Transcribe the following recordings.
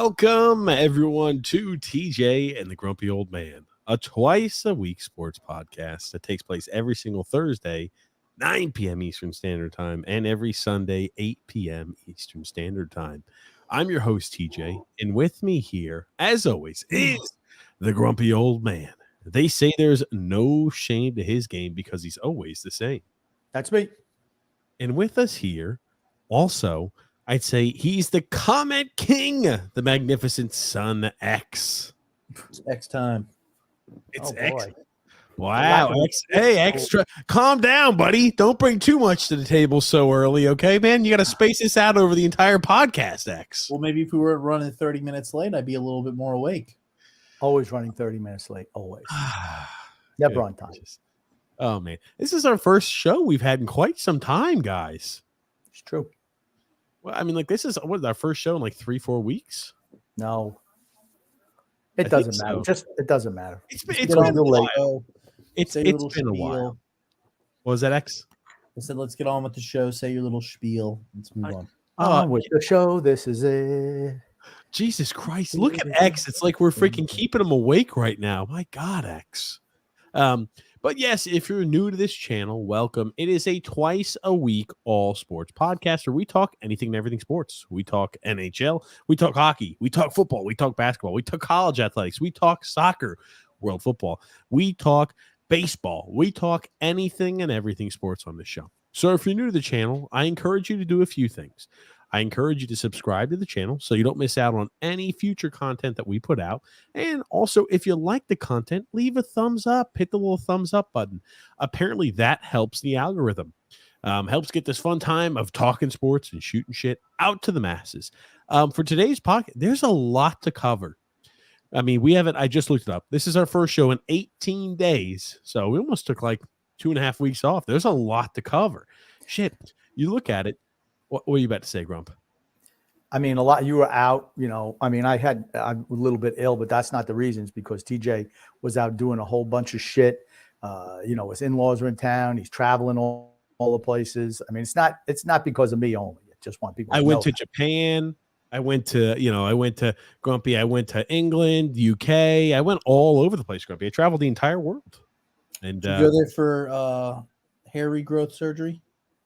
Welcome, everyone, to TJ and the Grumpy Old Man, a twice-a-week sports podcast that takes place every single Thursday, 9 p.m. Eastern Standard Time, and every Sunday, 8 p.m. Eastern Standard Time. I'm your host, TJ, and with me here, as always, is the Grumpy Old Man. They say there's no shame to his game because he's always the same. That's me. And with us here, also, I'd say he's the comment king, the magnificent Son X. It's X time. It's X. Boy. Wow. X, hey, extra. Calm down, buddy. Don't bring too much to the table so early, okay, man? You got to space this out over the entire podcast, X. Well, maybe if we were running 30 minutes late, I'd be a little bit more awake. Always running 30 minutes late. Always. Never on time. Oh, man. This is our first show we've had in quite some time, guys. It's true. Well, I mean, like, this is our first show in like 3-4 weeks. No, it doesn't matter. So. It doesn't matter. It's been a while. It's been a while. What was that, X? I said, let's get on with the show. Say your little spiel. Let's move on. On with the show. This is it. Jesus Christ. Look at X. It's like we're freaking keeping him awake right now. My God, X. But yes, if you're new to this channel, welcome. It is a twice-a-week all-sports podcast where we talk anything and everything sports. We talk NHL, we talk hockey, we talk football, we talk basketball, we talk college athletics, we talk soccer, world football, we talk baseball, we talk anything and everything sports on this show. So if you're new to the channel, I encourage you to do a few things. I encourage you to subscribe to the channel so you don't miss out on any future content that we put out. And also, if you like the content, leave a thumbs up. Hit the little thumbs up button. Apparently, that helps the algorithm. Helps get this fun time of talking sports and shooting shit out to the masses. For today's podcast, there's a lot to cover. I mean, I just looked it up. This is our first show in 18 days. So we almost took like 2.5 weeks off. There's a lot to cover. Shit, you look at it. What were you about to say, Grump? I mean, a lot. You were out, I mean, I'm a little bit ill, but that's not the reasons because TJ was out doing a whole bunch of shit. His in-laws are in town. He's traveling all the places. I mean, it's not because of me only. I just want people to know. I went to Japan. I went to Grumpy. I went to England, UK. I went all over the place, Grumpy. I traveled the entire world. And did you go there for hair regrowth surgery?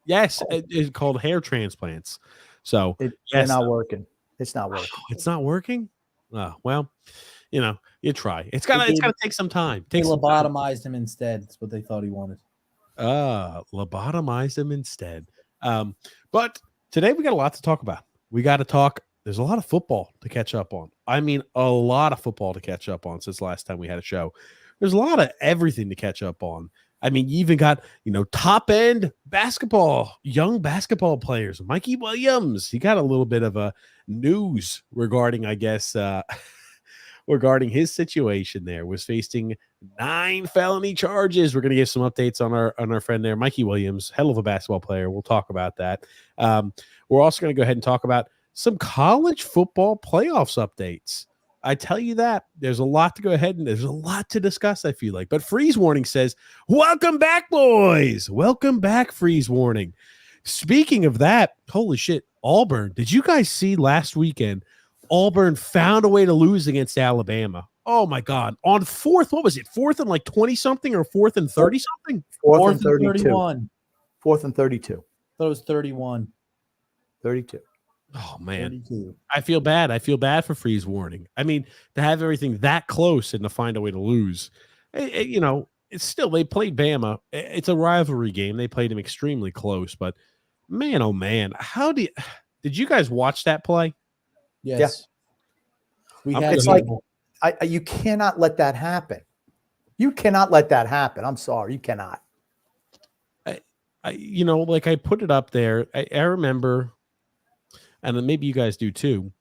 Yes, it's called hair transplants. So it's not working. It's not working. It's not working. Oh, well, you try. It's gotta take some time. They lobotomized him instead. That's what they thought he wanted. Lobotomized him instead. But today we got a lot to talk about. We got to talk. There's a lot of football to catch up on. I mean, a lot of football to catch up on since last time we had a show. There's a lot of everything to catch up on. I mean, you even got, top end basketball, young basketball players. Mikey Williams, he got a little bit of a news regarding, I guess, regarding his situation there. Was facing 9 felony charges. We're going to give some updates on our friend there, Mikey Williams, hell of a basketball player. We'll talk about that. We're also going to go ahead and talk about some college football playoffs updates. I tell you that there's a lot to go ahead and there's a lot to discuss, I feel like. But Freeze Warning says, welcome back, boys. Welcome back, Freeze Warning. Speaking of that, holy shit, Auburn. Did you guys see last weekend? Auburn found a way to lose against Alabama. Oh, my God. On fourth, what was it? 4th and like 20-something or 4th and 30-something? 4th and 32. 31. 4th and 32. I thought it was 31. 32. Oh, man. 32. I feel bad. I feel bad for Freeze Warning. I mean, to have everything that close and to find a way to lose, it's still, they played Bama. It's a rivalry game. They played him extremely close, but man, oh man, did you guys watch that play? Yes. Yeah. It's like, you cannot let that happen. You cannot let that happen. I'm sorry. You cannot. Like I put it up there. I remember, and then maybe you guys do too,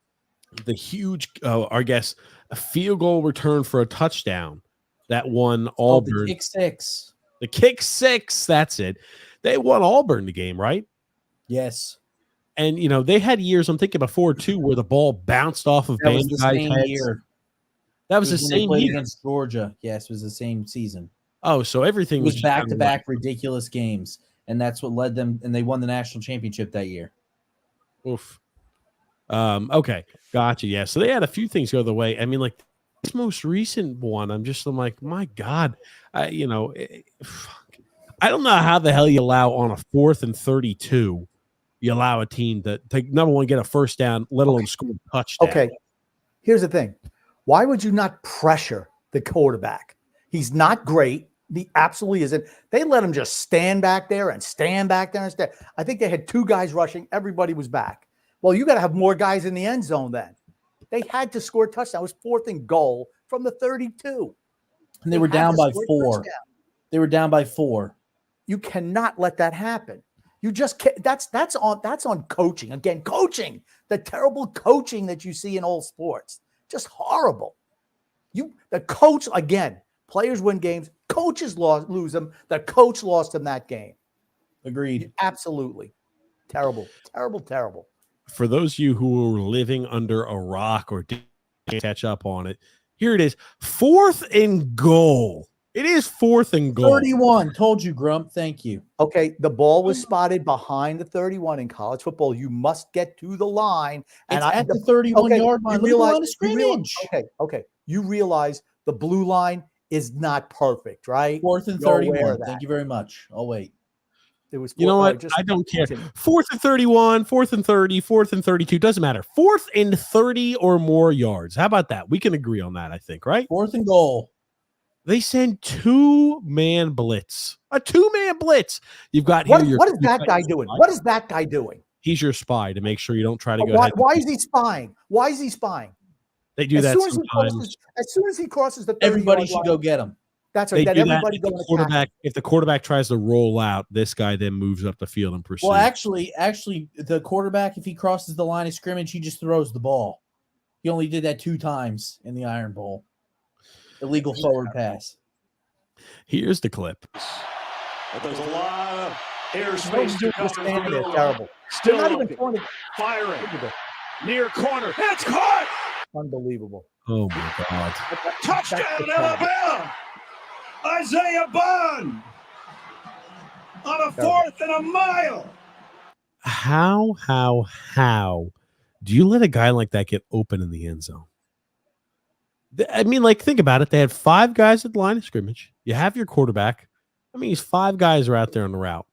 the huge, I guess, a field goal return for a touchdown that won Auburn. The kick six. The kick six, that's it. They won Auburn the game, right? Yes. And, they had years, I'm thinking before, too, where the ball bounced off of Bama guys' heads. That was the same year. Against Georgia. Yes, it was the same season. Oh, so everything was back-to-back ridiculous games, and that's what led them, and they won the national championship that year. Oof. Okay, gotcha. Yeah, so they had a few things go the way. I mean, like this most recent one, I'm like, my God, I don't know how the hell you allow on a 4th and 32, you allow a team to number one get a first down, let alone score a touchdown. Okay, here's the thing: why would you not pressure the quarterback? He's not great. He absolutely isn't. They let him just stand back there and stand back there and stand. I think they had 2 guys rushing. Everybody was back. Well, you got to have more guys in the end zone then. They had to score a touchdown. It was 4th and goal from the 32. And they were down by 4. They were down by 4. You cannot let that happen. You just can't. That's on coaching. Again, coaching. The terrible coaching that you see in all sports. Just horrible. The coach, again, players win games. Coaches lose them. The coach lost them that game. Agreed. Absolutely. Terrible. Terrible, terrible. For those of you who are living under a rock or didn't catch up on it, here it is. 4th and goal. It is 4th and goal. 31. Told you, Grump. Thank you. Okay, the ball was spotted behind the 31 in college football. You must get to the line. And at the 31-yard line. Look at the line of scrimmage. Okay. You realize the blue line is not perfect, right? 4th and 31. Thank you very much. I'll wait. It was. You know what? I don't care. 4th and 31, 4th and 30, 4th and 32. Doesn't matter. 4th and 30 or more yards. How about that? We can agree on that, I think, right? 4th and goal. They send 2-man blitz. A 2-man blitz. You've got what is that guy doing? What is that guy doing? He's your spy to make sure you don't try to go ahead. Why is he spying? Why is he spying? They do that sometimes. As soon as he crosses the 30, everybody should go get him. That's right. Everybody go quarterback. If the quarterback tries to roll out, this guy then moves up the field and pursues. Well, actually, the quarterback, if he crosses the line of scrimmage, he just throws the ball. He only did that 2 times in the Iron Bowl. Illegal forward pass. Here's the clip. But there's a lot of airspace to cover. Terrible. Still not even firing. Near corner. It's caught. Unbelievable. Oh my God. Touchdown, Alabama. Isaiah Bond on a 4th and a mile. How do you let a guy like that get open in the end zone? I mean, like, think about it. They had 5 guys at the line of scrimmage. You have your quarterback. I mean, 5 guys are out there on the route.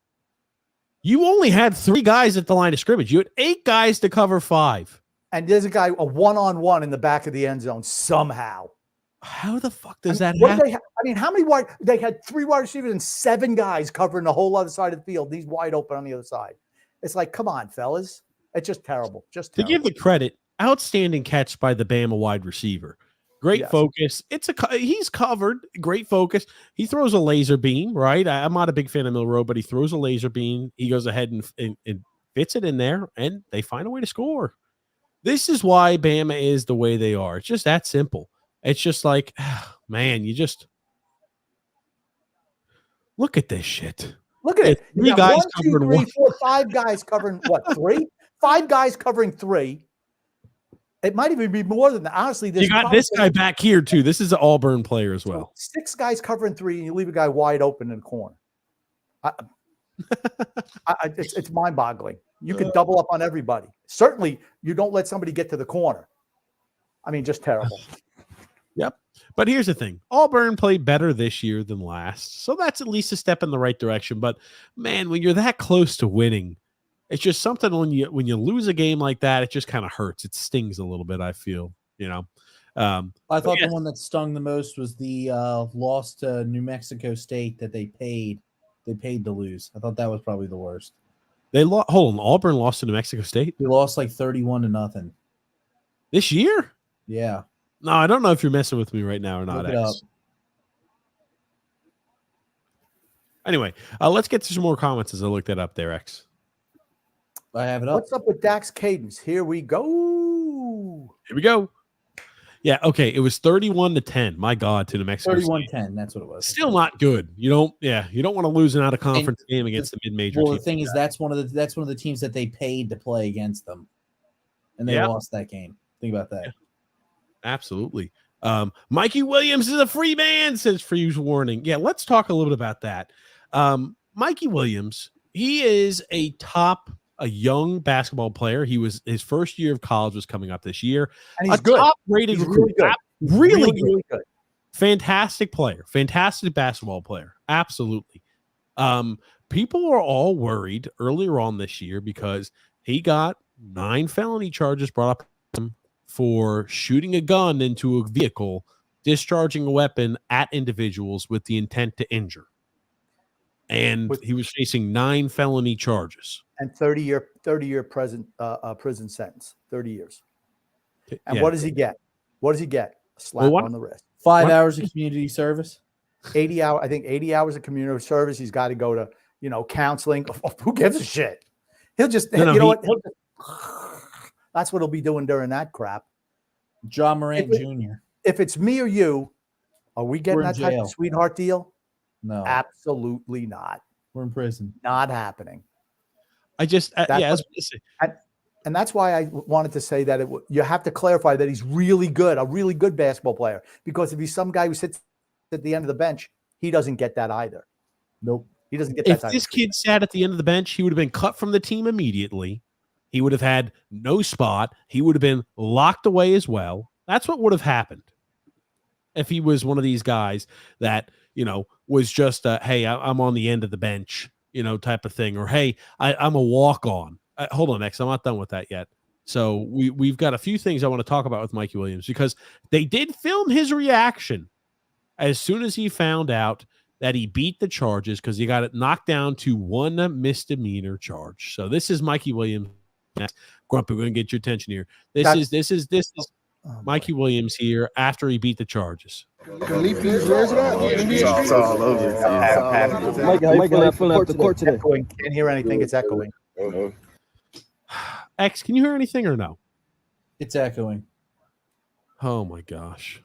You only had 3 guys at the line of scrimmage. You had 8 guys to cover 5. And there's a guy, a one-on-one in the back of the end zone somehow. How the fuck does that happen? How many they had 3 wide receivers and 7 guys covering the whole other side of the field. These wide open on the other side. It's like, come on, fellas. It's just terrible. To give the credit, outstanding catch by the Bama wide receiver. Great focus. He's covered. Great focus. He throws a laser beam, right? I'm not a big fan of Milroe, but he throws a laser beam. He goes ahead and fits it in there, and they find a way to score. This is why Bama is the way they are. It's just that simple. It's just like, man, you just look at this shit. Look at it. 3 guys 1, 2, 3, 4, 5 guys covering what? 3? 5 guys covering 3. It might even be more than that. Honestly, you got this guy back here too. This is an Auburn player as well. 6 guys covering 3, and you leave a guy wide open in the corner. It's mind-boggling. You can double up on everybody. Certainly, you don't let somebody get to the corner. I mean, just terrible. Yep. But here's the thing. Auburn played better this year than last. So that's at least a step in the right direction. But, man, when you're that close to winning, it's just something when you lose a game like that, it just kind of hurts. It stings a little bit, I feel, I thought the one that stung the most was the loss to New Mexico State that they paid to lose. I thought that was probably the worst. Hold on. Auburn lost to New Mexico State? They lost like 31-0. This year? Yeah. No, I don't know if you're messing with me right now or not. Look it up. Anyway, let's get to some more comments as I looked that up there, X. I have it up. What's up with Dak's cadence? Here we go. Yeah, okay. It was 31-10. My God, to New Mexico 31-10. That's what it was. Still not good. You don't want to lose an out of conference game against the mid-major team. Well, the thing is, that's one of the teams that they paid to play against them, and they lost that game. Think about that. Yeah. Absolutely. Mikey Williams is a free man, says Freeze Warning. Yeah, let's talk a little bit about that. Mikey Williams, he is a top a young basketball player. His first year of college was coming up this year. And he's good. Top-rated He's recruit. really good. Really good. Fantastic player. Fantastic basketball player. Absolutely. People are all worried earlier on this year because he got 9 felony charges brought up for shooting a gun into a vehicle, discharging a weapon at individuals with the intent to injure. And he was facing 9 felony charges. And 30-year prison sentence. 30 years. And what does he get? What does he get? A slap on the wrist. 5 hours of community service. 80 hours of community service. He's got to go to, counseling. Who gives a shit? He'll just, what? That's what he'll be doing during that crap. John Morant Jr. If it's me or you, are we getting that type of sweetheart deal? No. Absolutely not. We're in prison. Not happening. I just, and that's why I wanted to say that you have to clarify that he's really good, a really good basketball player. Because if he's some guy who sits at the end of the bench, he doesn't get that either. Nope. He doesn't get that. If this kid sat at the end of the bench, he would have been cut from the team immediately. He would have had no spot. He would have been locked away as well. That's what would have happened if he was one of these guys that, was just hey, I'm on the end of the bench, type of thing. Or, hey, I'm a walk-on. Hold on, X. I'm not done with that yet. So we've got a few things I want to talk about with Mikey Williams because they did film his reaction as soon as he found out that he beat the charges because he got it knocked down to 1 misdemeanor charge. So this is Mikey Williams. Grumpy, we're gonna get your attention here. This is Mikey Williams here after he beat the charges. It's all over. Mike, how you feeling after court today? Can't hear anything. It's echoing. X, can you hear anything or no? It's echoing. Oh my gosh.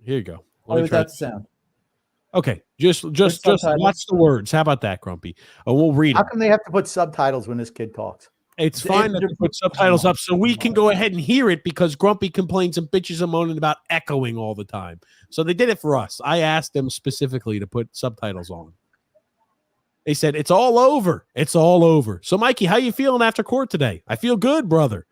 Here you go. What that sound? Okay, just watch the words. How about that, Grumpy? Oh, we'll read it. How come they have to put subtitles when this kid talks? It's fine to put subtitles up so we can go ahead and hear it because Grumpy complains and bitches and moaning about echoing all the time. So they did it for us. I asked them specifically to put subtitles on. They said, it's all over. It's all over. So, Mikey, how you feeling after court today? I feel good, brother.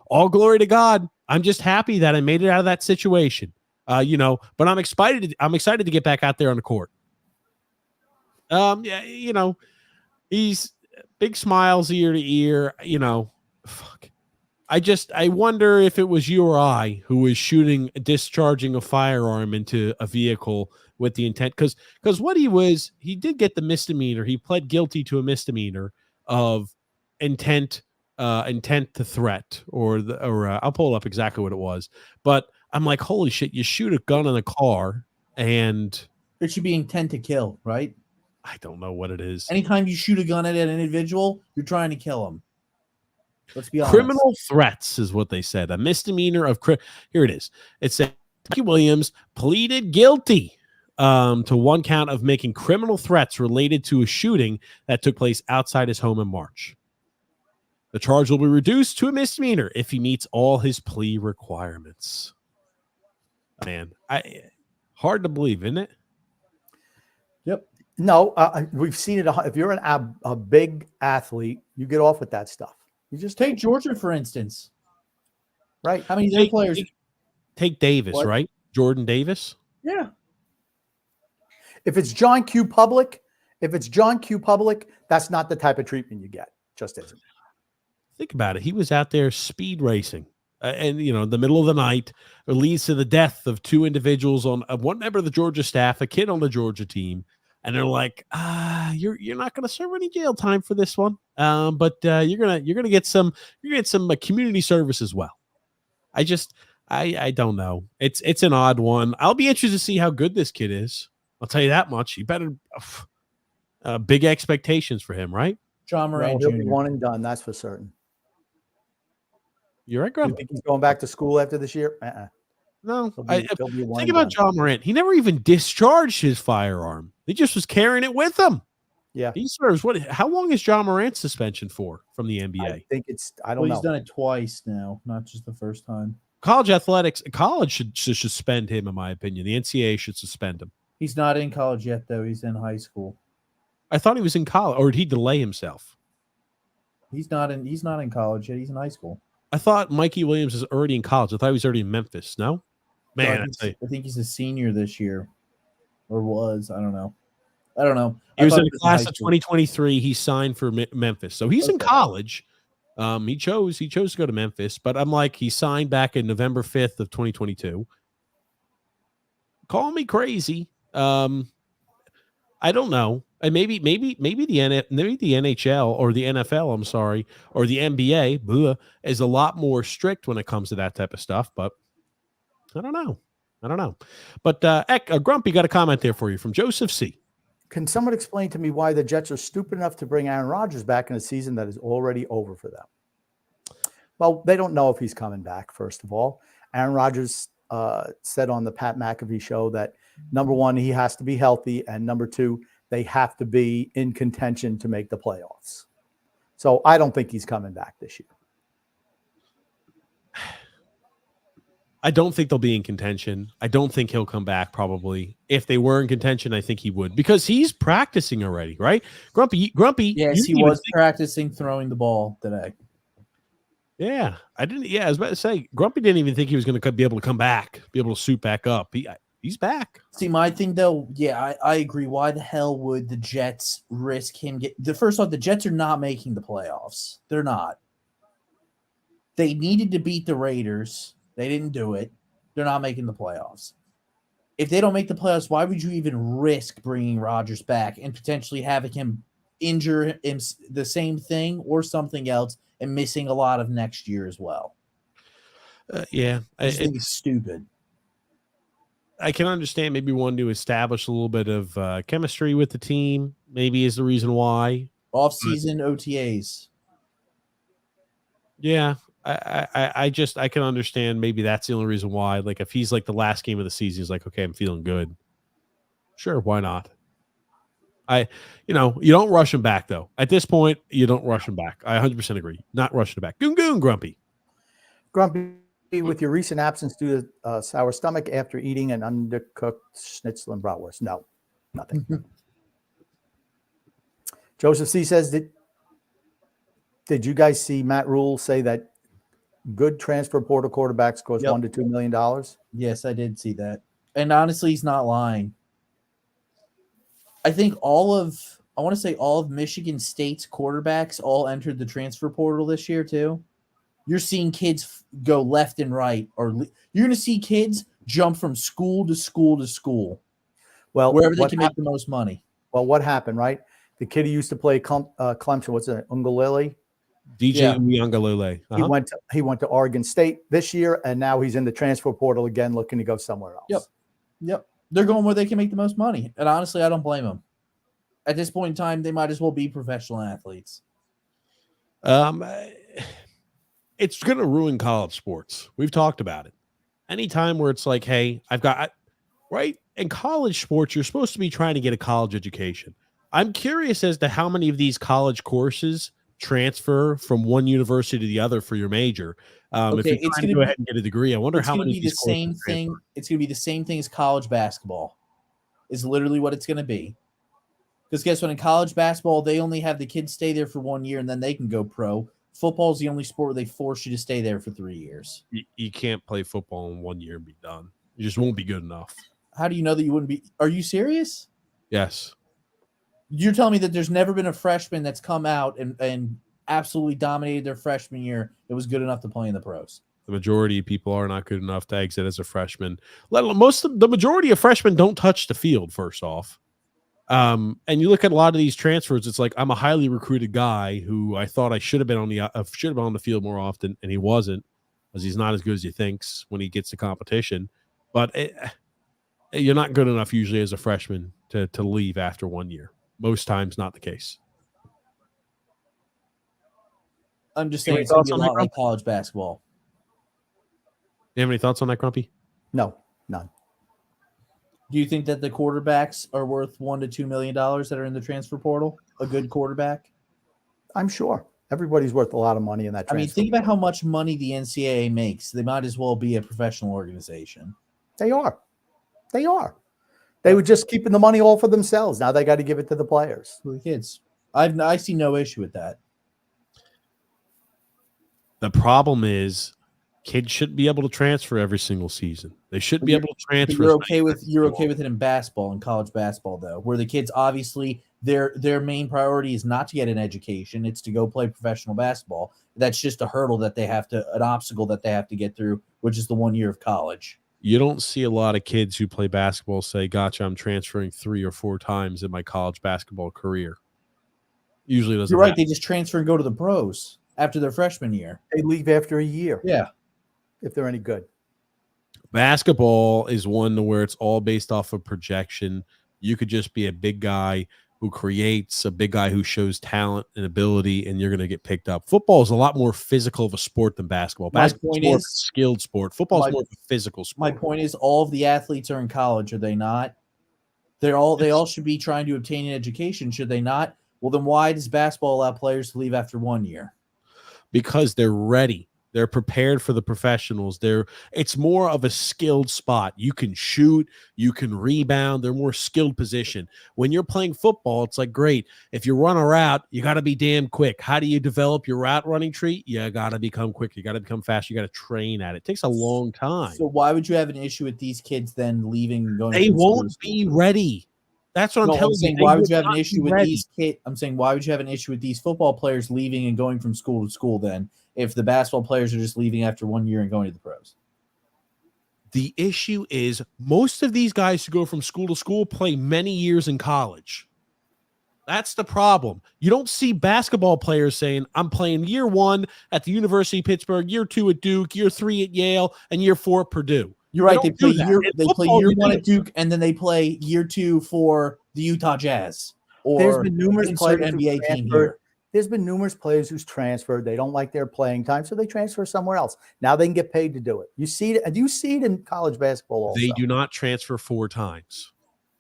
All glory to God. I'm just happy that I made it out of that situation. But I'm excited to get back out there on the court. He's big smiles ear to ear, fuck. I wonder if it was you or I who was discharging a firearm into a vehicle with the intent. Because what he did get the misdemeanor. He pled guilty to a misdemeanor of intent to threat or I'll pull up exactly what it was. But I'm like, holy shit, you shoot a gun in a car and it should be intent to kill, right? I don't know what it is. Anytime you shoot a gun at an individual, you're trying to kill him. Let's be honest. Criminal threats is what they said. A misdemeanor of here it is. It said Mikey Williams pleaded guilty to 1 count of making criminal threats related to a shooting that took place outside his home in March. The charge will be reduced to a misdemeanor if he meets all his plea requirements. Man, hard to believe, isn't it? Yep. No, we've seen it. If you're a big athlete, you get off with that stuff. You just take Georgia, for instance. Right. How many other players? Take Davis, what? Right? Jordan Davis? Yeah. If it's John Q. Public, that's not the type of treatment you get. Just isn't. Think about it. He was out there speed racing. And, the middle of the night, it leads to the death of 2 individuals on one member of the Georgia staff, a kid on the Georgia team. And they're like, you're not going to serve any jail time for this one. But you're gonna get some community service as well. I don't know. It's an odd one. I'll be interested to see how good this kid is. I'll tell you that much. You better big expectations for him, right? John Morant He'll Jr. be one and done. That's for certain. You're right, Grump. You think he's going back to school after this year? No. He'll be think about John Morant. He never even discharged his firearm. He just was carrying it with him. Yeah. He serves how long is John Morant's suspension for from the NBA? I think I don't know. He's done it twice now, not just the first time. College should suspend him, in my opinion. The NCAA should suspend him. He's not in college yet, though. He's in high school. I thought he was in college, or did he delay himself? He's not in college yet. He's in high school. I thought Mikey Williams is already in college. I thought he was already in Memphis. No, man, I think he's a senior this year, or was. I don't know. He was thought in he the class high of school. 2023. He signed for Memphis, so he's in Okay. college. He chose to go to Memphis, but I'm like, he signed back in November 5th of 2022. Call me crazy. I don't know. And maybe the NHL or the NFL, I'm sorry, or the NBA is a lot more strict when it comes to that type of stuff. But I don't know. But Grumpy got a comment there for you from Joseph C. Can someone explain to me why the Jets are stupid enough to bring Aaron Rodgers back in a season that is already over for them? Well, they don't know if he's coming back, first of all. Aaron Rodgers said on the Pat McAfee show that, number one, he has to be healthy, and number two, they have to be in contention to make the playoffs. So I don't think he's coming back this year. I don't think they'll be in contention. I don't think he'll come back probably. If they were in contention, I think he would, because he's practicing already, right? Grumpy. Yes, he was practicing throwing the ball today. Yeah, I didn't. Yeah, I was about to say, Grumpy didn't even think he was going to be able to come back, be able to suit back up. He's back. See, my thing though, yeah, I agree. Why the hell would the Jets risk him first off, the Jets are not making the playoffs. They're not. They needed to beat the Raiders. They didn't do it. They're not making the playoffs. If they don't make the playoffs, why would you even risk bringing Rodgers back and potentially having him injure him the same thing or something else and missing a lot of next year as well? Yeah. I just think it's stupid. I can understand maybe wanting to establish a little bit of chemistry with the team, maybe is the reason why. Off-season OTAs. Yeah. I can understand maybe that's the only reason why. Like, if he's like the last game of the season, he's like, okay, I'm feeling good. Sure, why not? You don't rush him back though. At this point, you don't rush him back. I 100% agree. Not rushing him back. Goon, Grumpy. Grumpy, with your recent absence due to sour stomach after eating an undercooked schnitzel and bratwurst. No, nothing. Joseph C says, did you guys see Matt Rule say that good transfer portal quarterbacks cost $1 to $2 million? Yes, I did see that. And honestly, he's not lying. I think all of Michigan State's quarterbacks all entered the transfer portal this year too. You're seeing kids go left and right, or you're going to see kids jump from school to school to school. Well, wherever they can make the most money. Well, what happened, right? The kid who used to play Clemson, what's it, Ungalele? DJ Ungalele. He went to Oregon State this year, and now he's in the transfer portal again, looking to go somewhere else. Yep. They're going where they can make the most money. And honestly, I don't blame them. At this point in time, they might as well be professional athletes. It's going to ruin college sports. We've talked about it. Anytime where it's like, hey, right? In college sports, you're supposed to be trying to get a college education. I'm curious as to how many of these college courses transfer from one university to the other for your major. If you're trying to go ahead and get a degree, I wonder how many of these courses It's going to be the same thing as college basketball. Is literally what it's going to be. Because guess what? In college basketball, they only have the kids stay there for 1 year and then they can go pro. Football is the only sport where they force you to stay there for 3 years. You can't play football in 1 year and be done. You just won't be good enough. How do you know that you wouldn't be? Are you serious? Yes. You're telling me that there's never been a freshman that's come out and absolutely dominated their freshman year that was good enough to play in the pros? The majority of people are not good enough to exit as a freshman. Let alone the majority of freshmen don't touch the field, first off. And you look at a lot of these transfers, it's like, I'm a highly recruited guy who I thought I should have been on the field more often, and he wasn't, because he's not as good as he thinks when he gets to competition. But you're not good enough usually as a freshman to leave after 1 year. Most times not the case. I'm just saying it's going to be a lot like college basketball. You have any thoughts on that, Grumpy? No, none. Do you think that the quarterbacks are worth $1 to $2 million that are in the transfer portal? A good quarterback? I'm sure. Everybody's worth a lot of money in that transfer. I mean, think about how much money the NCAA makes. They might as well be a professional organization. They are. They were just keeping the money all for themselves. Now they got to give it to the players. For the kids. I see no issue with that. The problem is kids shouldn't be able to transfer every single season. They shouldn't be able to transfer. You're okay with it in basketball, in college basketball, though, where the kids obviously their main priority is not to get an education; it's to go play professional basketball. That's just a hurdle that an obstacle that they have to get through, which is the 1 year of college. You don't see a lot of kids who play basketball say, "Gotcha, I'm transferring 3 or 4 times in my college basketball career." Usually doesn't. You're right. happen. They just transfer and go to the pros after their freshman year. They leave after a year. Yeah. If they're any good. Basketball is one where it's all based off of projection. You could just be a big guy who creates, a big guy who shows talent and ability, and you're going to get picked up. Football is a lot more physical of a sport than basketball. Basketball is more of a skilled sport. Football is more of a physical sport. My point is, all of the athletes are in college, are they not? They all should be trying to obtain an education, should they not? Well, then why does basketball allow players to leave after 1 year? Because they're ready. They're prepared for the professionals. It's more of a skilled spot. You can shoot, you can rebound. They're more skilled position. When you're playing football, it's like, great. If you run a route, you got to be damn quick. How do you develop your route running tree? You got to become quick. You got to become fast. You got to train at it. It takes a long time. So why would you have an issue with these kids then leaving and going? They won't be ready. That's what I'm telling you. Why would you have an issue with these kids? I'm saying, why would you have an issue with these football players leaving and going from school to school then, if the basketball players are just leaving after 1 year and going to the pros? The issue is most of these guys who go from school to school play many years in college. That's the problem. You don't see basketball players saying, I'm playing year 1 at the University of Pittsburgh, year 2 at Duke, year 3 at Yale, and year 4 at Purdue. You're right. They play year 1 do at Duke, and then they play year 2 for the Utah Jazz. Or there's been numerous players NBA team here. There's been numerous players who's transferred. They don't like their playing time, so they transfer somewhere else. Now they can get paid to do it. You see it. Do you see it in college basketball also? They do not transfer 4 times.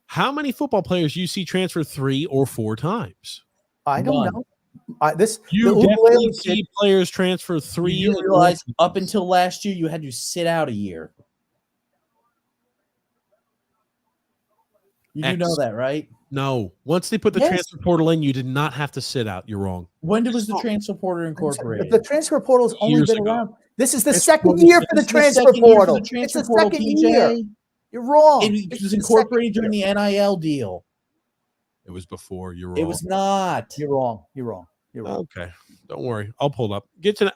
How many football players do you see transfer 3 or 4 times? I don't know. You definitely see players transfer 3. You realize up until last year, you had to sit out a year. You do know that, right? No. Once they put the transfer portal in, you did not have to sit out. You're wrong. When was the transfer portal incorporated? The transfer portal has only been around. This is the second year for the transfer portal. It's the second year. You're wrong. It was incorporated during the NIL deal. It was before. You're wrong. It was not. You're wrong. You're wrong. You're wrong. Okay. Don't worry. I'll pull it up. Get to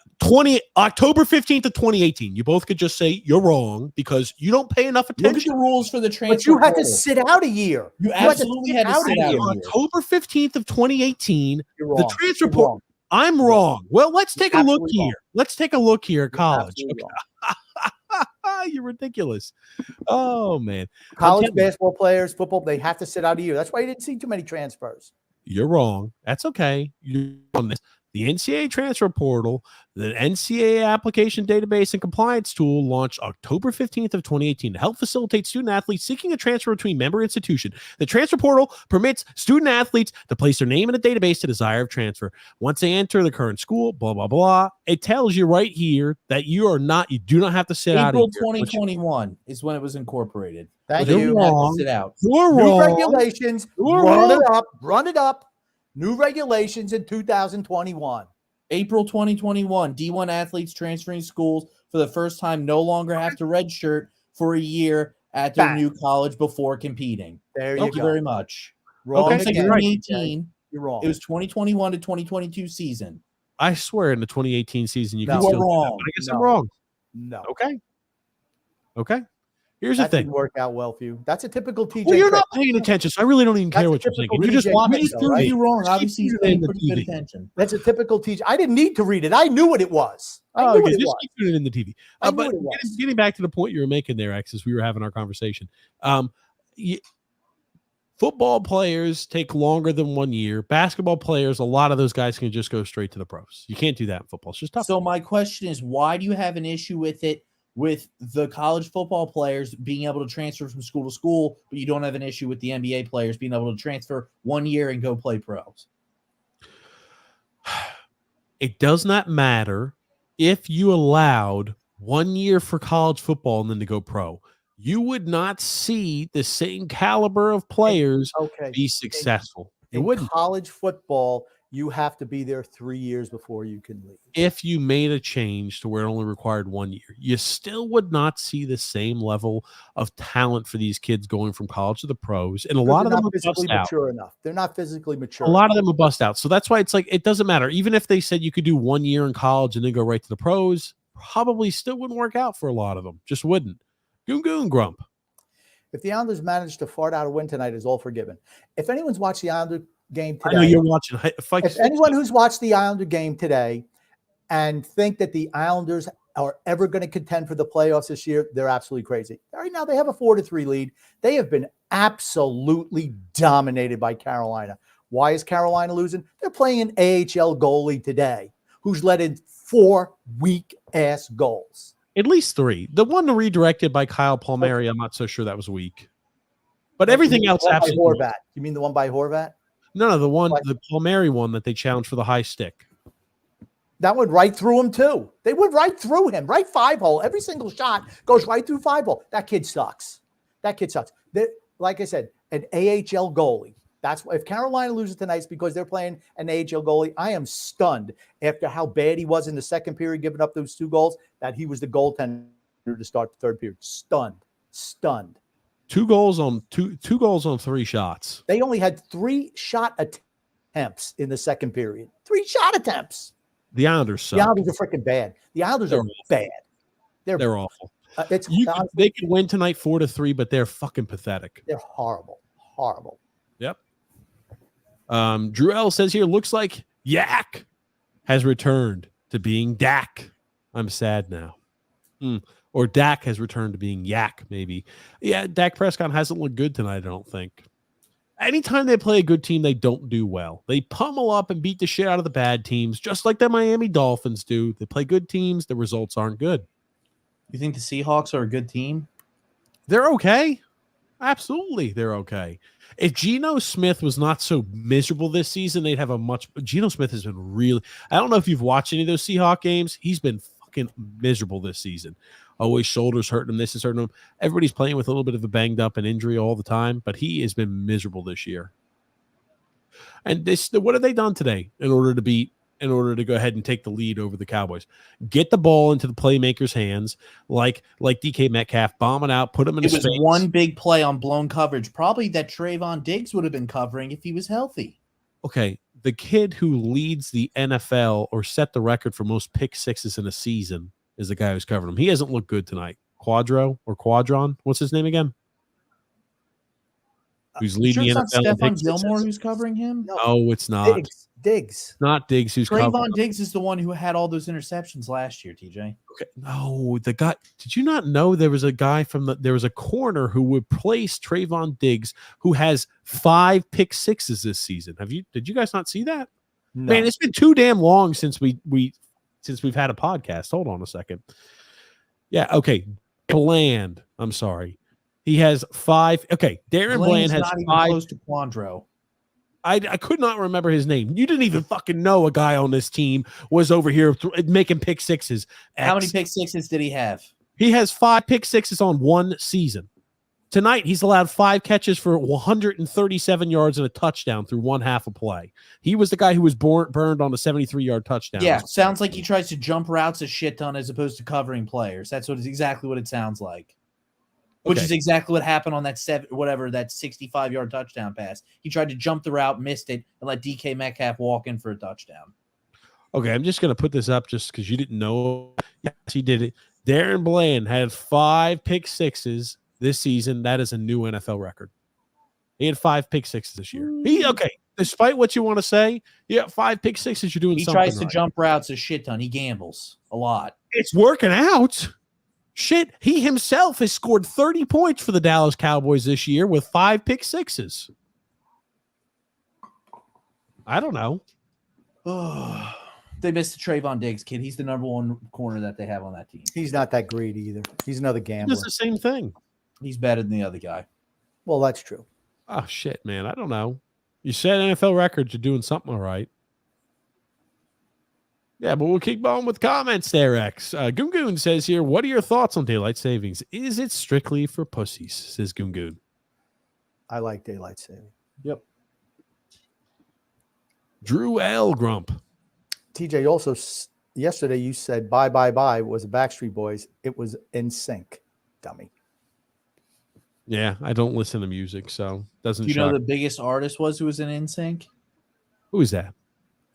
October 15th of 2018. You both could just say you're wrong because you don't pay enough attention. Look at the rules for the transfer. But you had to sit out a year. You absolutely had to sit out a year. October 15th of 2018. You're wrong. The transfer portal. I'm wrong. Well, let's take a look here. Let's take a look here at college. Okay. You're ridiculous. Oh, man. College basketball players, football, they have to sit out a year. That's why you didn't see too many transfers. You're wrong. That's okay. You're on this. The NCAA transfer portal, the NCAA application database and compliance tool launched October 15th of 2018 to help facilitate student athletes seeking a transfer between member institution. The transfer portal permits student athletes to place their name in a database to desire of transfer. Once they enter the current school, blah, blah, blah, it tells you right here that you do not have to sit out. April 2021 is when it was incorporated. Thank you. You Don't have to sit out. You're New wrong. regulations. Run it up. New regulations in 2021. April 2021, D1 athletes transferring schools for the first time no longer have to redshirt for a year at their new college before competing. Thank you very much. Wrong. Okay, 2018. You're wrong. It was 2021 to 2022 season. I swear in the 2018 season, you are wrong. I guess I'm wrong. No. Okay. Here's that the thing. Didn't work out well for you. That's a typical TJ. Well, you're not paying attention, so I really don't even care what you're thinking. You just want me to prove you wrong. Obviously, you're paying pretty good attention. That's a typical TJ. I didn't need to read it. I knew what it was. I knew what it was. Just keep doing it in the TV. But getting back to the point you were making there, X, as we were having our conversation. Football players take longer than 1 year. Basketball players, a lot of those guys can just go straight to the pros. You can't do that in football. It's just tough. So my question is, why do you have an issue with it? With the college football players being able to transfer from school to school, but you don't have an issue with the NBA players being able to transfer 1 year and go play pros. It does not matter if you allowed 1 year for college football and then to go pro. You would not see the same caliber of players be successful. In college football, you have to be there 3 years before you can leave. If you made a change to where it only required 1 year, you still would not see the same level of talent for these kids going from college to the pros. And a lot of them are physically bust out. mature enough. They're not physically mature. A lot of them will bust out. So that's why it's like, it doesn't matter. Even if they said you could do 1 year in college and then go right to the pros, probably still wouldn't work out for a lot of them. Just wouldn't. Goon grump. If the Islanders managed to fart out a win tonight, is all forgiven. If anyone's watched the Islander game today, I know you're watching. If anyone who's watched the Islander game today and think that the Islanders are ever going to contend for the playoffs this year, they're absolutely crazy. Right now, they have a 4-3 lead. They have been absolutely dominated by Carolina. Why is Carolina losing? They're playing an AHL goalie today who's let in 4 weak-ass goals. At least 3. The one redirected by Kyle Palmieri, I'm not so sure that was weak. But everything else absolutely. Horvat. You mean the one by Horvat? No, the Palmieri one that they challenged for the high stick. That went right through him, too. They went right through him, right 5-hole. Every single shot goes right through 5-hole. That kid sucks. Like I said, an AHL goalie. That's why if Carolina loses tonight, it's because they're playing an AHL goalie. I am stunned after how bad he was in the second period, giving up those 2 goals, that he was the goaltender to start the third period. Stunned. 2 goals on 3 shots. They only had 3 shot attempts in the second period. 3 shot attempts. The Islanders suck. The Islanders are freaking bad. The Islanders are bad. They're awful. They could win tonight 4-3, but they're fucking pathetic. They're horrible. Yep. Drew L says here, looks like Yak has returned to being Dak. I'm sad now. Or Dak has returned to being Yak, maybe. Yeah, Dak Prescott hasn't looked good tonight, I don't think. Anytime they play a good team, they don't do well. They pummel up and beat the shit out of the bad teams, just like the Miami Dolphins do. They play good teams, the results aren't good. You think the Seahawks are a good team? They're okay. Absolutely, they're okay. If Geno Smith was not so miserable this season, they'd have a much. Geno Smith has been really. I don't know if you've watched any of those Seahawks games. He's been fucking miserable this season. Oh, his shoulder's hurting him. This is hurting him. Everybody's playing with a little bit of a banged up and injury all the time, but he has been miserable this year. And what have they done today in order to go ahead and take the lead over the Cowboys? Get the ball into the playmakers' hands, like DK Metcalf, bomb it out, put him in his face. It was one big play on blown coverage, probably that Trayvon Diggs would have been covering if he was healthy. Okay, the kid who leads the NFL or set the record for most pick sixes in a season is the guy who's covering him. He hasn't looked good tonight. Quadron? What's his name again? Who's leading the NFL? Stephon Gilmore who's covering him? No, it's not. Diggs. Not Diggs. Who's Trayvon Diggs is the one who had all those interceptions last year, TJ. Okay. No, the guy. Did you not know there was a guy there was a corner who replaced Trayvon Diggs who has 5 pick sixes this season? Did you guys not see that? No. Man, it's been too damn long since we've had a podcast. Hold on a second. Yeah, okay. Bland. I'm sorry. He has 5. Okay, Darren Bland has not even 5. Close to Quandro. I could not remember his name. You didn't even fucking know a guy on this team was over here making pick sixes. How many pick sixes did he have? He has 5 pick sixes on one season. Tonight, he's allowed 5 catches for 137 yards and a touchdown through one half a play. He was the guy who was burned on a 73-yard touchdown. Yeah, sounds like he tries to jump routes a shit ton as opposed to covering players. That's exactly what it sounds like. Which is exactly what happened on that 65-yard touchdown pass. He tried to jump the route, missed it, and let DK Metcalf walk in for a touchdown. Okay, I'm just going to put this up just because you didn't know. Yes, he did it. Darren Bland had 5 pick sixes this season. That is a new NFL record. He had 5 pick sixes this year. Despite what you want to say, 5 pick sixes, you're doing something. He tries to jump routes a shit ton. He gambles a lot. It's working out. Shit, he himself has scored 30 points for the Dallas Cowboys this year with 5 pick sixes. I don't know. They missed the Trayvon Diggs kid. He's the number 1 corner that they have on that team. He's not that great either. He's another gambler. It's the same thing. He's better than the other guy. Well, that's true. Oh, shit, man. I don't know. You said NFL records, you're doing something all right. Yeah, but we'll keep on with comments there, X. Goon says here, what are your thoughts on daylight savings? Is it strictly for pussies, says Goon. I like daylight saving. Yep. Drew L. Grump. TJ, also yesterday you said bye, bye, bye was the Backstreet Boys. It was NSYNC, dummy. Yeah, I don't listen to music, so doesn't Do you know shock. the biggest artist was who was in NSYNC? Who is that?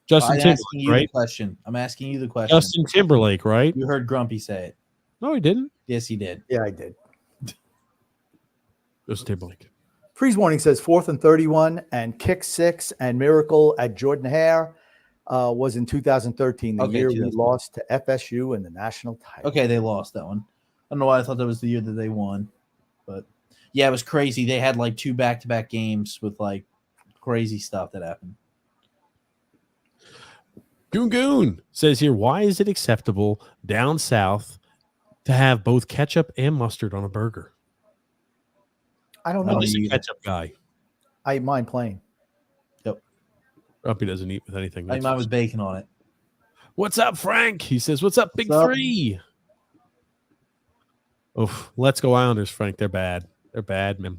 Justin I'm Timberlake, asking you right? the question. I'm asking you the question. Justin Timberlake, right? You heard Grumpy say it. No, he didn't. Yes, he did. Yeah, I did. Justin Timberlake. Freeze warning says 4th and 31 and kick 6 and miracle at Jordan Hare was in 2013, the year we lost to FSU in the national title. Okay, they lost that one. I don't know why I thought that was the year that they won, but yeah, it was crazy. They had like 2 back-to-back games with like crazy stuff that happened. Goon says here, why is it acceptable down south to have both ketchup and mustard on a burger? I don't know. I'm just a ketchup guy. I mind plain. Yep. Grumpy doesn't eat with anything. I mine with bacon on it. What's up, Frank? He says, what's up, Big Three? Oof. Let's go Islanders, Frank. They're bad. They're bad, man.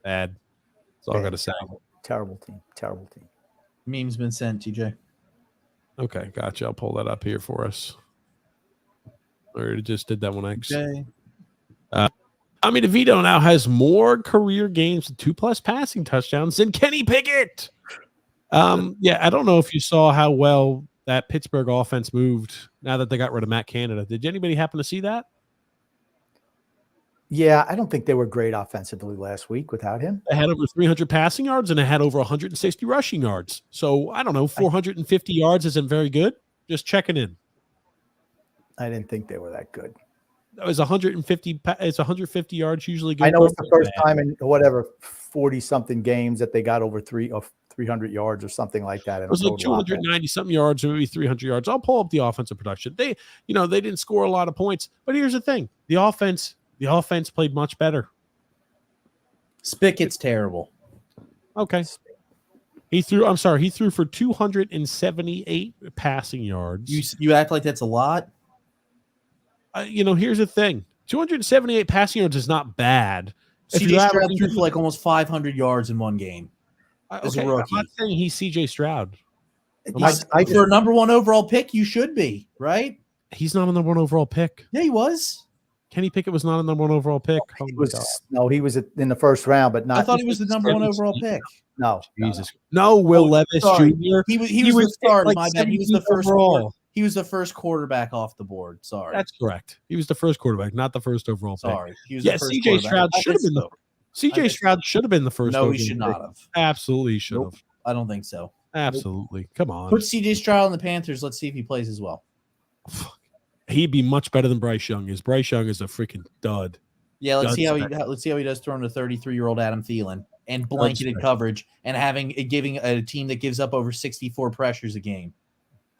Bad. That's all I got to say. Terrible team. Terrible team. Meme's been sent, TJ. Okay, gotcha. I'll pull that up here for us. I already just did that one, X. Okay. Tommy DeVito now has more career games with 2+ passing touchdowns than Kenny Pickett. Yeah, I don't know if you saw how well that Pittsburgh offense moved now that they got rid of Matt Canada. Did anybody happen to see that? Yeah, I don't think they were great offensively last week without him. They had over 300 passing yards and they had over 160 rushing yards. So I don't know, 450 yards isn't very good. Just checking in. I didn't think they were that good. It was 150. It's 150 yards usually good. I know it's the first time in whatever 40-something games that they got over 300 yards or something like that. It was like 290 something yards, or maybe 300 yards. I'll pull up the offensive production. They didn't score a lot of points, but here's the thing: the offense played much better. Spickett's terrible. Okay. He threw for 278 passing yards. You act like that's a lot. Here's the thing: 278 passing yards is not bad. CJ Stroud threw for like almost 500 yards in one game. As a rookie. I'm not saying he's CJ Stroud. For a number 1 overall pick, you should be, right? He's not a number 1 overall pick. Yeah, he was. Kenny Pickett was not a number 1 overall pick. He was in the first round, but not. I thought he was the number 1 overall pick. No, Jesus. No, Will Levis Jr. He was the start. Like my bad. He was the first overall. He was the first quarterback off the board. Sorry. That's correct. He was the first quarterback, not the first overall pick. Sorry. He was CJ Stroud should have been CJ Stroud should have been the first. No, he should not have. Absolutely should have. I don't think so. Absolutely. Come on. Put CJ Stroud on the Panthers. Let's see if he plays as well. He'd be much better than Bryce Young is. Bryce Young is a freaking dud. Yeah, let's see how he does throwing to 33-year-old Adam Thielen and blanketed coverage and giving a team that gives up over 64 pressures a game.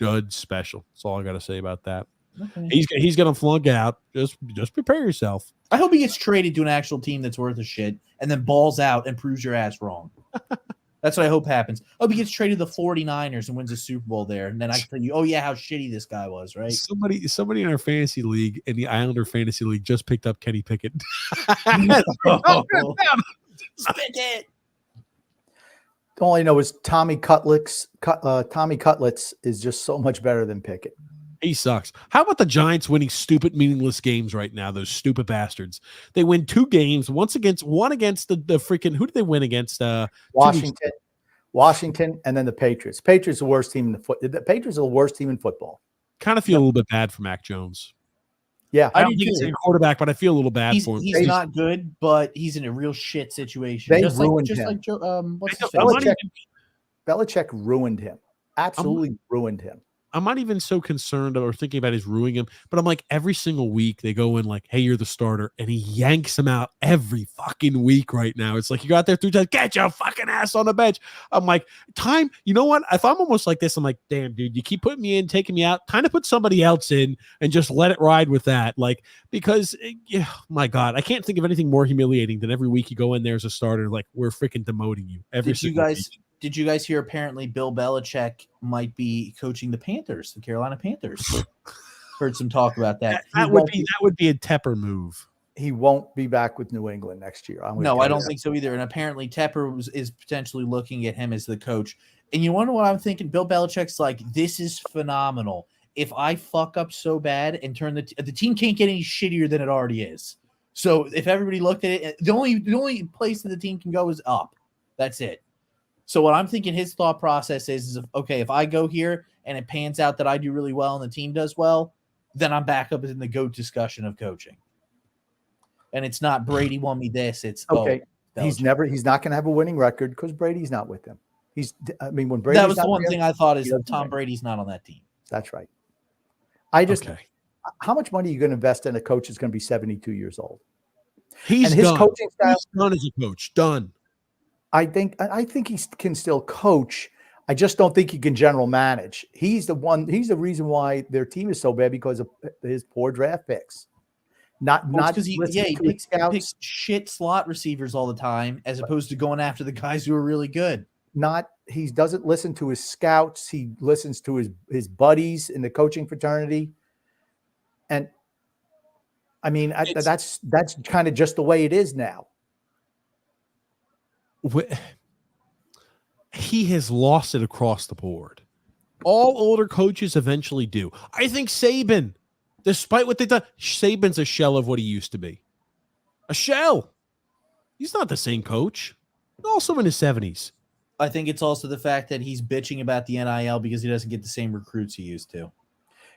Dud special. That's all I got to say about that. Okay. He's going to flunk out. Just prepare yourself. I hope he gets traded to an actual team that's worth a shit and then balls out and proves your ass wrong. That's what I hope happens. I hope he gets traded to the 49ers and wins a Super Bowl there. And then I can tell you, oh, yeah, how shitty this guy was, right? Somebody in our fantasy league, in the Islander fantasy league, just picked up Kenny Pickett. Pickett. All I know is Tommy Cutlets is just so much better than Pickett. He sucks. How about the Giants winning stupid, meaningless games right now? Those stupid bastards. They win 2 games. One against the freaking. Who did they win against? Washington, and then the Patriots. Patriots are the worst team in the Patriots are the worst team in football. Kind of feel a little bit bad for Mac Jones. Yeah, I don't think he's a quarterback, but I feel a little bad for him. He's not good, but he's in a real shit situation. They ruined him. What's his face? Belichick ruined him. Absolutely ruined him. I'm not even so concerned or thinking about his ruining him, but I'm like, every single week they go in like, hey, you're the starter, and he yanks him out every fucking week right now. It's like, you got there 3 times, get your fucking ass on the bench. I'm like, you know what? If I'm almost like this, I'm like, damn, dude, you keep putting me in, taking me out, kind of put somebody else in and just let it ride with that. Like, because, my God, I can't think of anything more humiliating than every week you go in there as a starter, like, we're freaking demoting you. Did you guys hear apparently Bill Belichick might be coaching the Panthers, the Carolina Panthers? Heard some talk about that. That would be a Tepper move. He won't be back with New England next year. No, I don't think so either. And apparently Tepper is potentially looking at him as the coach. And you wonder what I'm thinking? Bill Belichick's like, this is phenomenal. If I fuck up so bad and turn the team can't get any shittier than it already is. So if everybody looked at it, the only place that the team can go is up. That's it. So what I'm thinking his thought process is okay, if I go here and it pans out that I do really well and the team does well, then I'm back up in the GOAT discussion of coaching. And it's not Brady won me this. It's okay. He's not going to have a winning record because Brady's not with him. When Brady, that was the one thing I thought is Tom Brady's not on that team. That's right. How much money are you going to invest in a coach that's going to be 72 years old? His coaching style. He's done as a coach. Done. I think he can still coach. I just don't think he can general manage. He's the reason why their team is so bad because of his poor draft picks. Not because he picks shit slot receivers all the time as opposed to going after the guys who are really good. He doesn't listen to his scouts. He listens to his buddies in the coaching fraternity. And I mean, that's kind of just the way it is now. He has lost it across the board. All older coaches eventually do. I think Saban, despite what they've done, Saban's a shell of what he used to be. A shell. He's not the same coach. Also in his 70s. I think it's also the fact that he's bitching about the NIL because he doesn't get the same recruits he used to.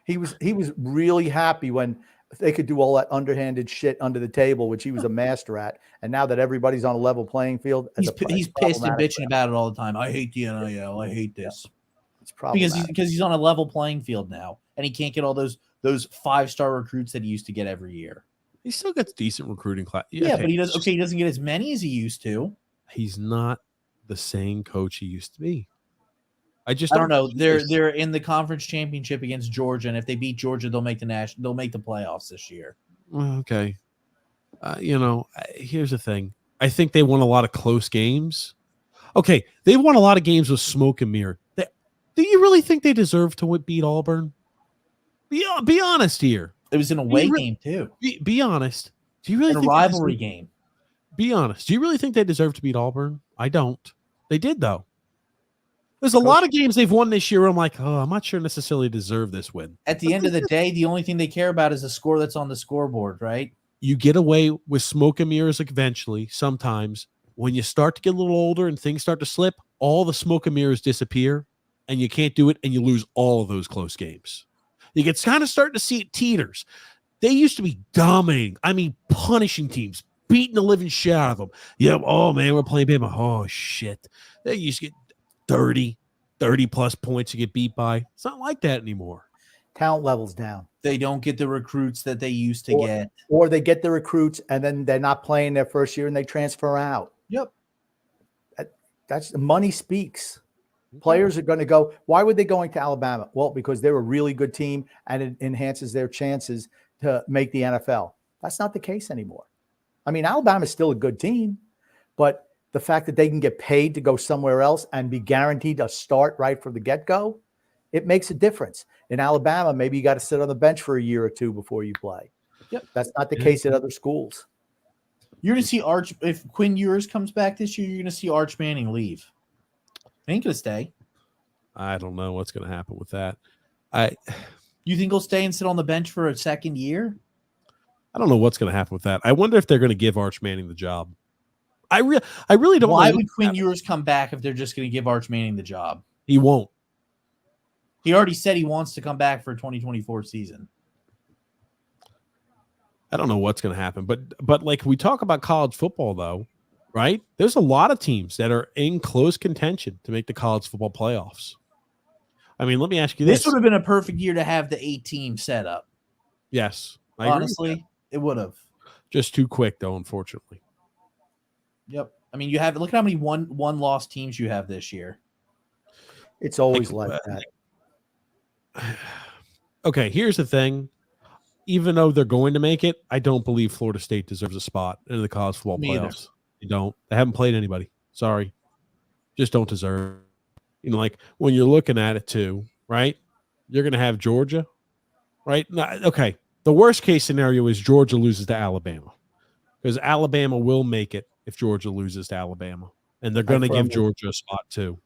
He was really happy when they could do all that underhanded shit under the table, which he was a master at. And now that everybody's on a level playing field, he's pissed and bitching about it all the time. I hate the NIL. I hate this. It's probably because he's on a level playing field now, and he can't get all those 5-star recruits that he used to get every year. He still gets decent recruiting class. Yeah, but he doesn't get as many as he used to. He's not the same coach he used to be. I don't know. They're in the conference championship against Georgia, and if they beat Georgia, they'll make the playoffs this year. Okay. Here's the thing. I think they won a lot of close games. Okay, they won a lot of games with smoke and mirror. Do you really think they deserve to beat Auburn? Be honest here. It was an away game too. Be honest. Do you really think a rivalry game? Be honest. Do you really think they deserve to beat Auburn? I don't. They did though. There's a lot of games they've won this year where I'm like, I'm not sure necessarily deserve this win. At the end of the day, the only thing they care about is the score that's on the scoreboard, right? You get away with smoke and mirrors eventually, sometimes. When you start to get a little older and things start to slip, all the smoke and mirrors disappear, and you can't do it, and you lose all of those close games. You get kind of starting to see it teeters. They used to be dominating. I mean, punishing teams, beating the living shit out of them. Yeah, oh, man, we're playing Bama. Oh, shit. They used to get 30-plus points to get beat by. It's not like that anymore. Talent levels down. They don't get the recruits that they used to get. Or they get the recruits, and then they're not playing their first year, and they transfer out. Yep. That's money speaks. Players are going to go. Why would they going to Alabama? Well, because they're a really good team, and it enhances their chances to make the NFL. That's not the case anymore. I mean, Alabama's still a good team, but the fact that they can get paid to go somewhere else and be guaranteed a start right from the get-go, it makes a difference. In Alabama, maybe you got to sit on the bench for a year or two before you play. Yep. That's not the case at other schools. You're going to see if Quinn Ewers comes back this year, you're going to see Arch Manning leave. He ain't going to stay. I don't know what's going to happen with that. You think he'll stay and sit on the bench for a second year? I don't know what's going to happen with that. I wonder if they're going to give Arch Manning the job. I really don't. Why would Quinn Ewers come back if they're just going to give Arch Manning the job? He won't. He already said he wants to come back for a 2024 season. I don't know what's going to happen, but like we talk about college football though, right? There's a lot of teams that are in close contention to make the college football playoffs. I mean, let me ask you this. This would have been a perfect year to have the 8-team set up. Yes. Honestly, it would have. Just too quick though, unfortunately. Yep. I mean, look at how many one-loss teams you have this year. It's always like that. Okay, here's the thing. Even though they're going to make it, I don't believe Florida State deserves a spot in the college football playoffs. They don't. They haven't played anybody. Sorry. Just don't deserve. Like when you're looking at it too, right? You're going to have Georgia, right? Okay. The worst case scenario is Georgia loses to Alabama because Alabama will make it if Georgia loses to Alabama, and they're going to give Georgia a spot too.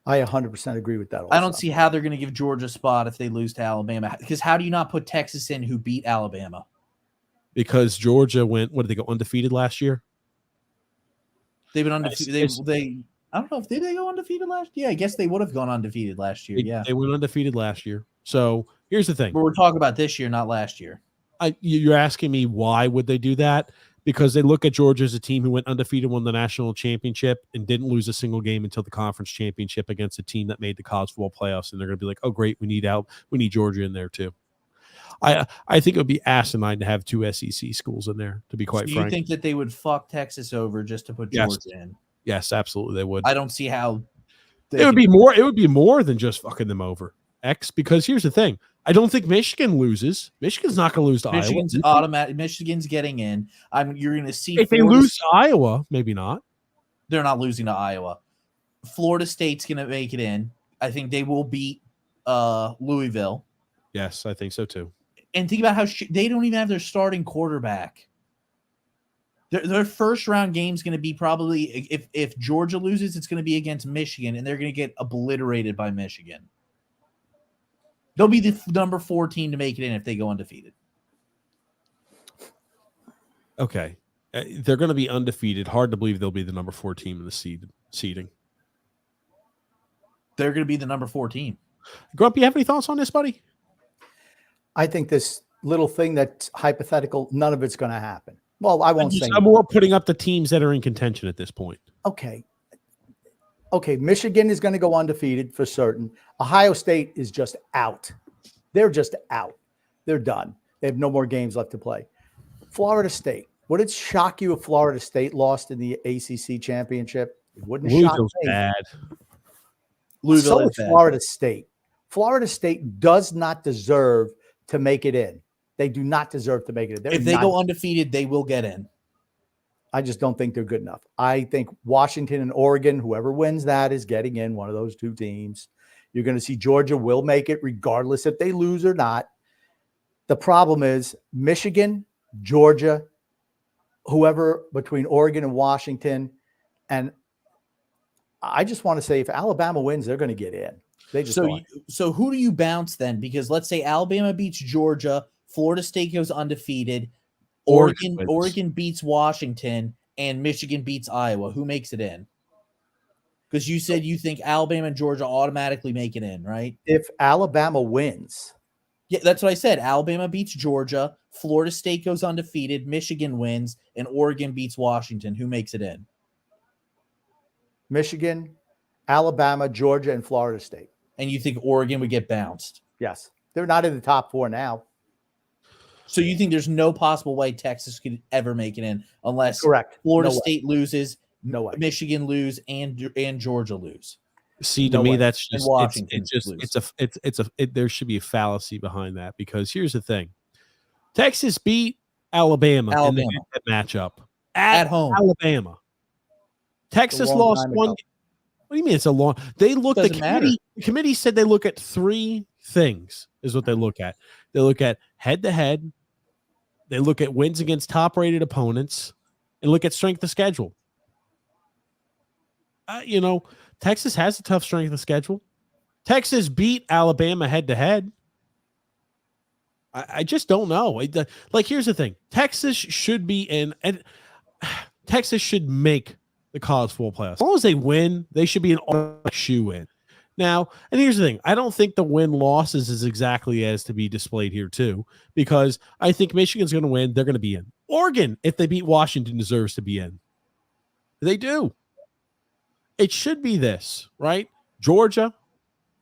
I 100% agree with that. Also. I don't see how they're going to give Georgia a spot if they lose to Alabama. Because how do you not put Texas in, who beat Alabama? Because Georgia went. What did they go undefeated last year? They've been undefeated. They I don't know if did they go undefeated last year. Yeah, I guess they would have gone undefeated last year. They went undefeated last year. So here's the thing. But we're talking about this year, not last year. You're asking me why would they do that? Because they look at Georgia as a team who went undefeated, won the national championship, and didn't lose a single game until the conference championship against a team that made the college football playoffs. And they're going to be like, "Oh, great, we need Georgia in there too." I think it would be asinine to have 2 SEC schools in there. To be quite frank, you think that they would fuck Texas over just to put Georgia in? Yes, absolutely, they would. I don't see how. It would be more. It would be more than just fucking them over. Because here's the thing. I don't think Michigan loses. Michigan's not going to lose to Michigan's Iowa. automatic. Michigan's getting in. You're going to see if they lose to Iowa, maybe not. They're not losing to Iowa. Florida State's going to make it in. I think they will beat Louisville. Yes, I think so too. And think about how they don't even have their starting quarterback. Their first round game is going to be probably if Georgia loses, it's going to be against Michigan, and they're going to get obliterated by Michigan. They'll be the number 4 team to make it in if they go undefeated. Okay. They're going to be undefeated. Hard to believe they'll be the number 4 team in the seeding. They're going to be the number 4 team. Grump, you have any thoughts on this, buddy? I think this little thing that's hypothetical, none of it's going to happen. Well, I won't say. I'm more putting up the teams that are in contention at this point. Okay, Michigan is going to go undefeated for certain. Ohio State is just out. They're just out. They're done. They have no more games left to play. Florida State. Would it shock you if Florida State lost in the ACC championship? It wouldn't shock me. Bad. So is Florida State. Florida State does not deserve to make it in. They do not deserve to make it in. If they go undefeated, they will get in. I just don't think they're good enough. I think Washington and Oregon, whoever wins that is getting in, one of those 2 teams. You're going to see Georgia will make it regardless if they lose or not. The problem is Michigan, Georgia, whoever between Oregon and Washington. And I just want to say if Alabama wins, they're going to get in. They just so who do you bounce then? Because let's say Alabama beats Georgia, Florida State goes undefeated, Oregon beats Washington, and Michigan beats Iowa. Who makes it in? Because you said you think Alabama and Georgia automatically make it in, right? If Alabama wins. Yeah, that's what I said. Alabama beats Georgia, Florida State goes undefeated, Michigan wins, and Oregon beats Washington. Who makes it in? Michigan, Alabama, Georgia, and Florida State. And you think Oregon would get bounced? Yes. They're not in the top 4 now. So you think there's no possible way Texas could ever make it in unless Florida State loses, no way. Michigan lose, and Georgia lose. See, to me, that's just there should be a fallacy behind that because here's the thing: Texas beat Alabama. in the matchup at home. Alabama. Texas lost one. What do you mean? It's a long. They look. The committee said they look at 3 things. Is what they look at. They look at head-to-head. They look at wins against top-rated opponents, and look at strength of schedule. Texas has a tough strength of schedule. Texas beat Alabama head-to-head. I just don't know. Here's the thing. Texas should be in, and Texas should make the college football playoffs. As long as they win, they should be an shoe-in. Now, and here's the thing. I don't think the win-losses is exactly as to be displayed here, too, because I think Michigan's going to win. They're going to be in. Oregon, if they beat Washington, deserves to be in. They do. It should be this, right? Georgia,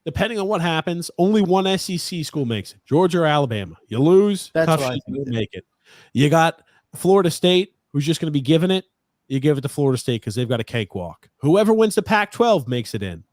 depending on what happens, only one SEC school makes it. Georgia or Alabama. You lose, that's tough shit to make it. You got Florida State, who's just going to be giving it. You give it to Florida State because they've got a cakewalk. Whoever wins the Pac-12 makes it in.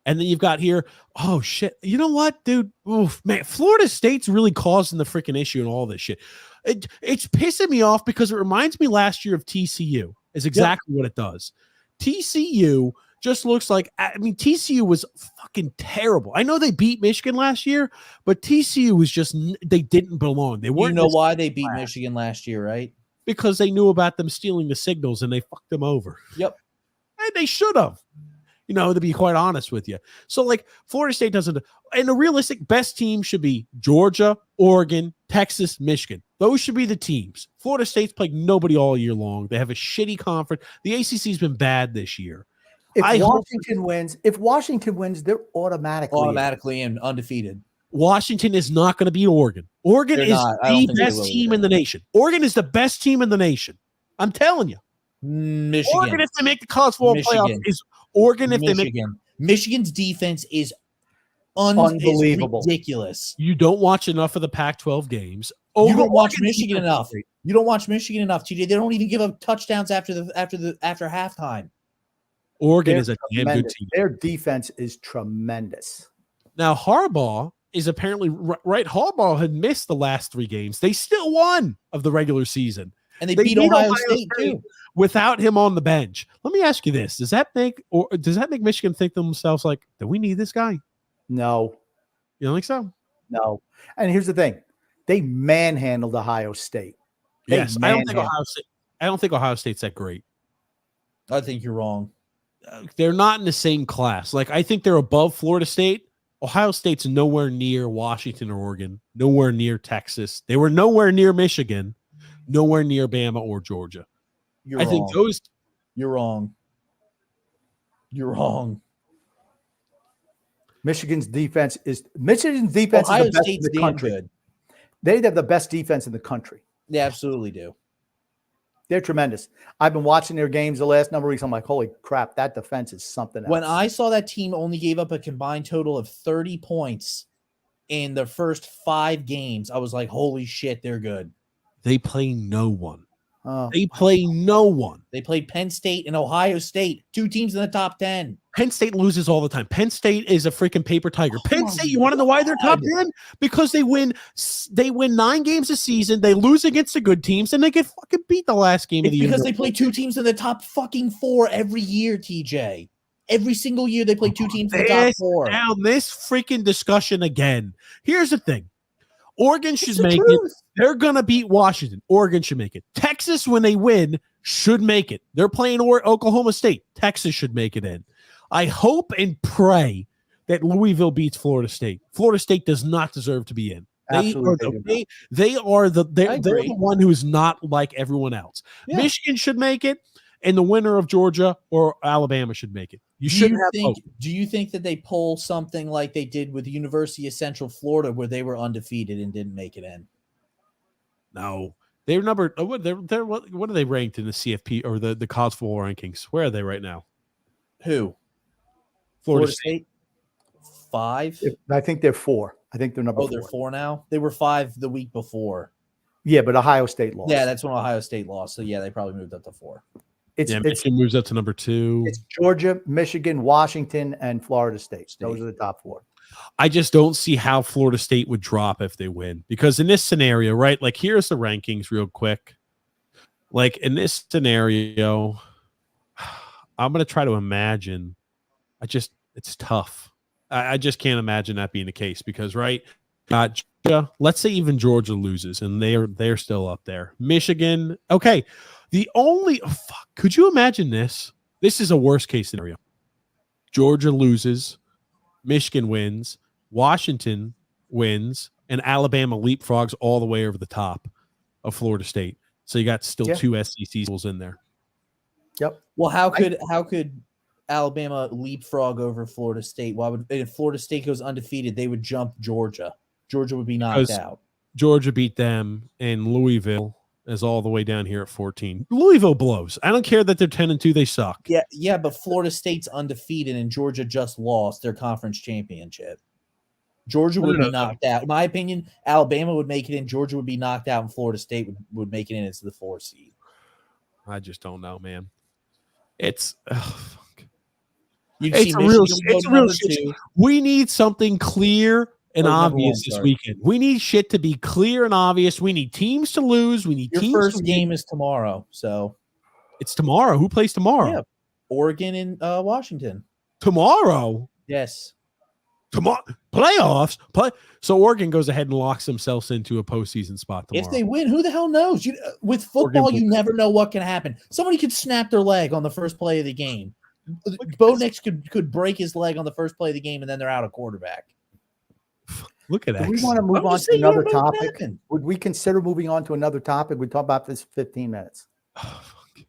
And then you've got here, oh, shit. You know what, dude? Oof, man, Florida State's really causing the freaking issue and all this shit. It's pissing me off because it reminds me last year of TCU is exactly what it does. TCU just looks like, TCU was fucking terrible. I know they beat Michigan last year, but TCU was just, they didn't belong. They weren't. You know why they beat Michigan last year, right? Because they knew about them stealing the signals and they fucked them over. Yep. And they should have. to be quite honest with you. So, like, Florida State doesn't, and the realistic best team should be Georgia, Oregon, Texas, Michigan. Those should be the teams. Florida State's played nobody all year long. They have a shitty conference. The ACC's been bad this year. If Washington wins, they're automatically and undefeated. Washington is not going to beat Oregon. Oregon is the best team in the nation. Oregon is the best team in the nation. I'm telling you. Michigan. Oregon, if they make the college football playoff, is Oregon if they make. Michigan's defense is unbelievable, is ridiculous. You don't watch enough of the Pac-12 games. You don't watch Michigan enough. You don't watch Michigan enough, TJ. They don't even give up touchdowns after halftime. Oregon is a damn good team. Their defense is tremendous. Now Harbaugh is apparently right. Harbaugh had missed the last 3 games. They still won of the regular season, and they beat Ohio State too without him on the bench. Let me ask you this: does that make Michigan think to themselves like, "Do we need this guy?" No, you don't think so? No. And here's the thing: they manhandled Ohio State. Yes, I don't think Ohio State's that great. I think you're wrong. They're not in the same class. Like, I think they're above Florida State. Ohio State's nowhere near Washington or Oregon, nowhere near Texas. They were nowhere near Michigan, nowhere near Bama or Georgia. You're wrong. Michigan's defense is the best in the country. Good. They have the best defense in the country. They absolutely do. They're tremendous. I've been watching their games the last number of weeks. I'm like, holy crap, that defense is something else. When I saw that team only gave up a combined total of 30 points in the first 5 games, I was like, holy shit, they're good. They play no one. They play no one. They played Penn State and Ohio State, 2 teams in the top 10. Penn State loses all the time. Penn State is a freaking paper tiger. Penn State, you want to know why they're top 10? Because they win 9 games a season. They lose against the good teams, and they get fucking beat the last game of the year. Because they play 2 teams in the top fucking 4 every year, TJ. Every single year they play 2 teams in the top 4. Now, this freaking discussion again. Here's the thing. Oregon should make it. They're going to beat Washington. Oregon should make it. Texas, when they win, should make it. They're playing Oklahoma State. Texas should make it in. I hope and pray that Louisville beats Florida State. Florida State does not deserve to be in. They're the one who is not like everyone else. Yeah. Michigan should make it, and the winner of Georgia or Alabama should make it. Do you think that they pull something like they did with the University of Central Florida, where they were undefeated and didn't make it in? No, they're numbered. What are they ranked in the CFP or the college football rankings? Where are they right now? Who? Florida State. 5. I think they're 4. I think they're number 4. Oh, they're 4 now. They were 5 the week before. Yeah, but Ohio State lost. Yeah, that's when Ohio State lost. So yeah, they probably moved up to 4. Michigan moves up to number 2. It's Georgia, Michigan, Washington, and Florida State. Those are the top 4. I just don't see how Florida State would drop if they win. Because in this scenario, right, like here's the rankings real quick. Like in this scenario, I'm going to try to imagine. It's tough. I just can't imagine that being the case because, right, Georgia, let's say even Georgia loses and they're still up there. Michigan, okay. Could you imagine this? This is a worst case scenario. Georgia loses, Michigan wins, Washington wins, and Alabama leapfrogs all the way over the top of Florida State. So you got still 2 SEC schools in there. Yep. Well, how could Alabama leapfrog over Florida State? If Florida State goes undefeated, they would jump Georgia. Georgia would be knocked out. Georgia beat them, and Louisville is all the way down here at 14. Louisville blows. I don't care that they're 10-2; they suck. Yeah, but Florida State's undefeated, and Georgia just lost their conference championship. Georgia would be knocked out. In my opinion, Alabama would make it in. Georgia would be knocked out, and Florida State would make it in as the 4 seed. I just don't know, man. It's a real shit. We need something clear and obvious this weekend. We need shit to be clear and obvious. We need teams to lose. We need Your teams. First game is tomorrow, so it's tomorrow. Who plays tomorrow? Yeah, Oregon and Washington. Tomorrow. Yes. Tomorrow playoffs. So Oregon goes ahead and locks themselves into a postseason spot tomorrow. If they win, who the hell knows? With football, you never know what can happen. Somebody could snap their leg on the first play of the game. Bo Nix could break his leg on the first play of the game, and then they're out of quarterback. Look at that. Do we want to move I'm on just to saying, you another don't know what topic? happened. Would we consider moving on to another topic? We talk about this 15 minutes. Oh, fuck.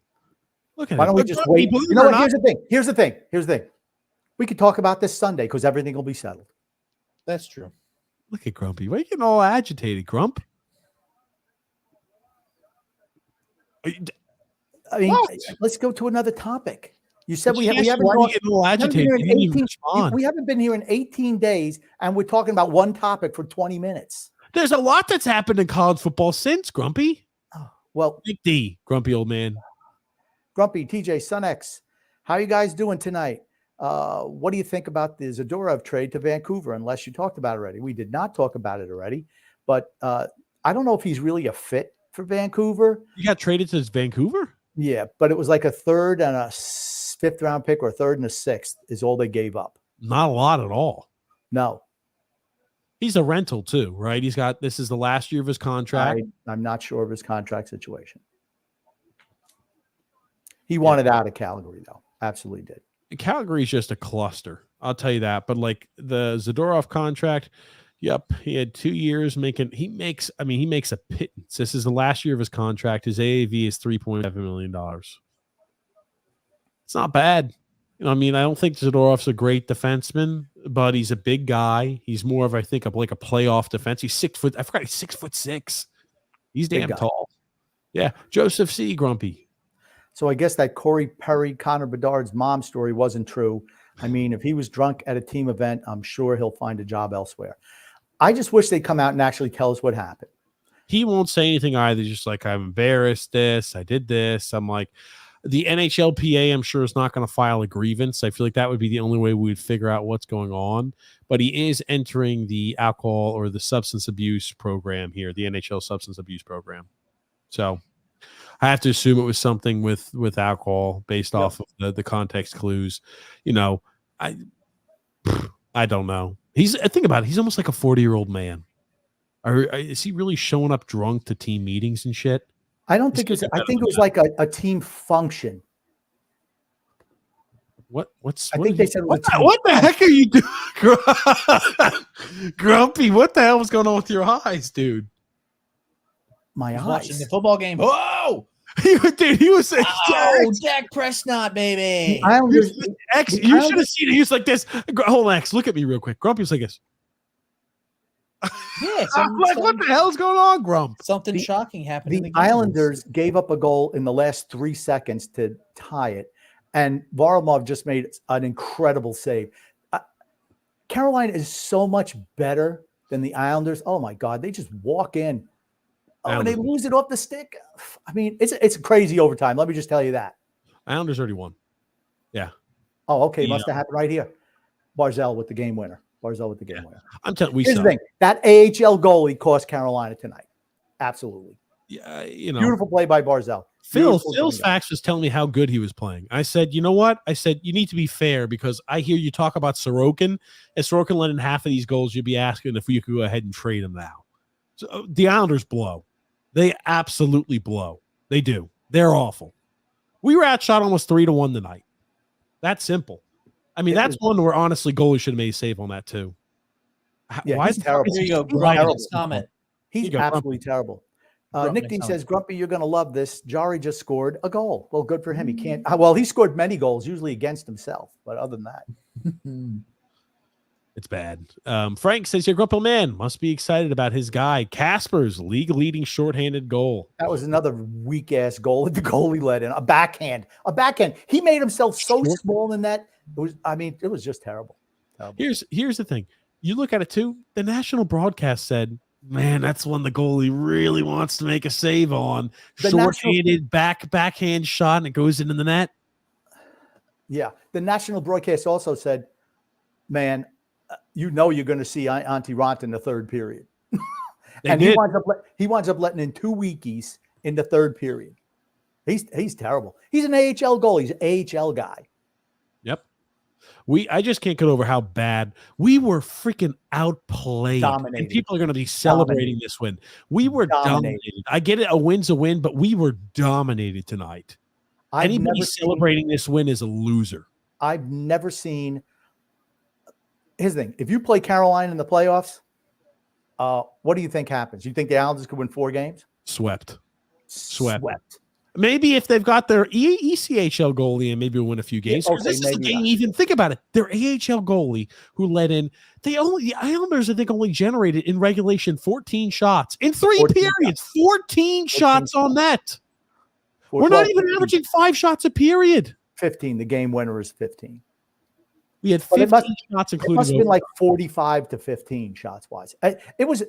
Look at Why it. don't we But just Grumpy, wait? believe You it know or what? not- Here's the thing. We could talk about this Sunday because everything will be settled. That's true. Look at Grumpy. Why are you getting all agitated, Grump? I mean, What? let's go to another topic. You said we Yes, haven't why are you talked- getting all we haven't been agitated? here You in didn't even 18 respond. we haven't been here in 18 days, and we're talking about one topic for 20 minutes. There's a lot that's happened in college football since, Grumpy. Well, Big D, grumpy old man. Grumpy, TJ, Sun X, how you guys doing tonight? What do you think about the Zadorov trade to Vancouver? Unless you talked about it already. We did not talk about it already, but I don't know if he's really a fit for Vancouver. You got traded to Vancouver? Yeah, but it was like a third and a fifth round pick or a third and a sixth is all they gave up. Not a lot at all. No, He's a rental too, right? This is the last year of his contract. I'm not sure of his contract situation. He wanted out of Calgary, though. Absolutely did. Calgary's just a cluster. I'll tell you that. But like the Zadorov contract, yep, he had 2 years he makes a pittance. This is the last year of his contract. His AAV is $3.7 million. It's not bad. I don't think Zadorov's a great defenseman, but he's a big guy. He's more of, I think, like a playoff defense. He's 6 foot. I forgot he's 6'6". He's Big damn guy. tall. Yeah. Joseph C. Grumpy. So I guess that Corey Perry, Connor Bedard's mom story wasn't true. I mean, if he was drunk at a team event, I'm sure he'll find a job elsewhere. I just wish they'd come out and actually tell us what happened. He won't say anything either. Just like, I'm embarrassed this. I did this. I'm like, the NHLPA, I'm sure, is not going to file a grievance. I feel like that would be the only way we would figure out what's going on. But he is entering the alcohol or the substance abuse program here, the NHL substance abuse program. So I have to assume it was something with alcohol based off of the context clues. I don't know. Think about it. He's almost like a 40-year-old man. Is he really showing up drunk to team meetings and shit? I don't think I think it was like a team function. They said it was what the heck are you doing, Grumpy? What the hell was going on with your eyes, dude? My eyes. Watching the football game. Whoa! Dude, he was Dak Prescott, baby. X. You should have seen it. He was like this. Hold on, X. Look at me real quick. Grumpy was like this. Yeah, I'm like, what the hell's going on, Grump? Something shocking happened. The in the game. Islanders gave up a goal in the last 3 seconds to tie it, and Varlamov just made an incredible save. Carolina is so much better than the Islanders. Oh my God, they just walk in. Oh, and they lose it off the stick. I mean, it's a crazy overtime. Let me just tell you that. Islanders already won. Yeah. Oh, okay. Must have happened right here. Barzell with the game winner. Winner. I'm telling you. Here's the thing. That AHL goalie cost Carolina tonight. Absolutely. Yeah, beautiful play by Barzell. Phil's facts was telling me how good he was playing. I said, you know what? I said, you need to be fair because I hear you talk about Sorokin. If Sorokin let in half of these goals, you'd be asking if we could go ahead and trade him now. So the Islanders blow. They absolutely blow. They do. They're awful. We were outshot almost 3-1 tonight. That's simple. I mean, that's one where honestly goalie should have made a save on that too. Yeah, why he's terrible. Here you go. Comment. He's absolutely terrible. Nick D says, Grumpy, you're going to love this. Jari just scored a goal. Well, good for him. He can't. Well, he scored many goals, usually against himself. But other than that, it's bad. Frank says, your Grumpy man must be excited about his guy, Casper's league-leading shorthanded goal. That was another weak-ass goal that the goalie let in. A backhand. He made himself so small in that. It was just terrible. Here's the thing. You look at it too. The national broadcast said, man, that's one the goalie really wants to make a save on. Short-handed backhand shot, and it goes into the net. Yeah. The national broadcast also said, man, you're going to see Antti Ranta in the third period. And he winds up letting in 2 weekies in the third period. He's terrible. He's an AHL goalie. He's an AHL guy. Yep. I just can't get over how bad we were freaking outplayed. Dominated. And people are going to be celebrating this win. We were dominated. I get it. A win's a win, but we were dominated tonight. Anybody celebrating this win is a loser. I've never seen. Here's the thing: if you play Carolina in the playoffs, what do you think happens? You think the Islanders could win 4 games? Swept. Swept. Maybe if they've got their ECHL goalie and maybe we'll win a few games. Okay, This is a maybe game. not. Even think about it. Their AHL goalie who let in the Islanders, I think, only generated in regulation 14 shots in 3 periods. 14 shots on net. We're not even averaging 5 shots a period. 15. The game winner is 15. We had 15 shots, including. It must have been like 45 to 15 shots wise. It was.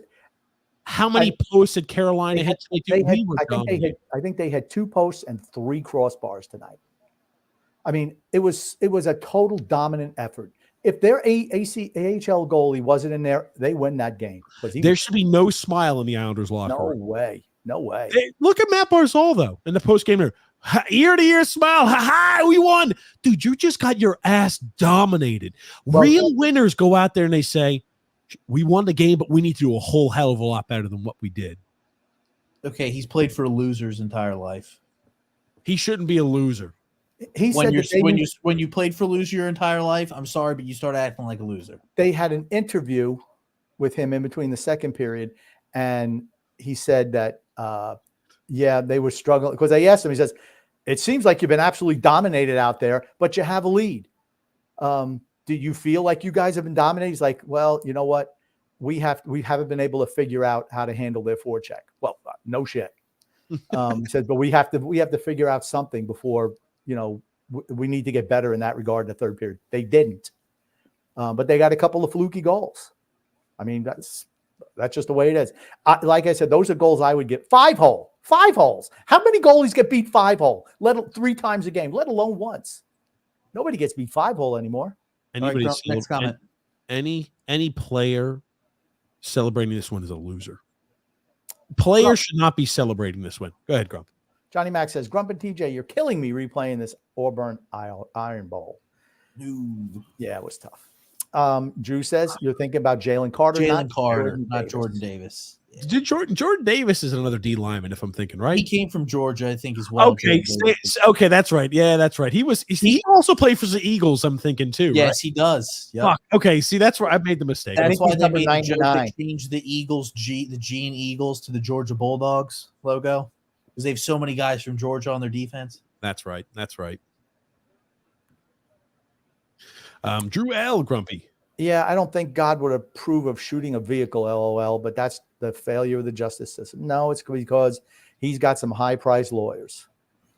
How many posts did Carolina hit? I think they had 2 posts and 3 crossbars tonight. I mean, it was a total dominant effort. If their AHL goalie wasn't in there, they win that game. There should be no smile in the Islanders locker room. No way. Hey, look at Matt Barzal, though, in the post-game there. Ear-to-ear smile. Ha-ha, we won. Dude, you just got your ass dominated. Real winners go out there and they say, we won the game, but we need to do a whole hell of a lot better than what we did. Okay, he's played for a loser's entire life. He shouldn't be a loser. He when said when you played for loser your entire life, I'm sorry, but you start acting like a loser. They had an interview with him in between the second period, and he said that they were struggling because they asked him. He says, "It seems like you've been absolutely dominated out there, but you have a lead. Do you feel like you guys have been dominated?" He's like, "Well, you know what? We haven't been able to figure out how to handle their forecheck." Well, no shit. He said, "But we have to figure out something before, we need to get better in that regard in the third period." They didn't, but they got a couple of fluky goals. I mean, that's just the way it is. Like I said, those are goals I would get. 5 holes. How many goalies get beat 5-hole? 3 times a game, let alone once. Nobody gets beat 5-hole anymore. Next comment. Any player celebrating this win is a loser. Players should not be celebrating this win. Go ahead, Grump. Johnny Mac says, "Grump and TJ, you're killing me replaying this Auburn Iron Bowl." Yeah, it was tough. Drew says, "You're thinking about Jalen Carter, not Jordan Davis. Yeah. Jordan Davis is another D lineman, if I'm thinking right. He came from Georgia, I think, as well. Okay, that's right. Yeah, that's right. He also played for the Eagles, I'm thinking too. Yes, right? He does. Yep. Fuck. Okay, see, that's where I made the mistake. That's why they made the change the Eagles the G in Eagles to the Georgia Bulldogs logo, because they have so many guys from Georgia on their defense. That's right. Drew L. Grumpy. Yeah, I don't think God would approve of shooting a vehicle, LOL, but that's the failure of the justice system. No, it's because he's got some high-priced lawyers.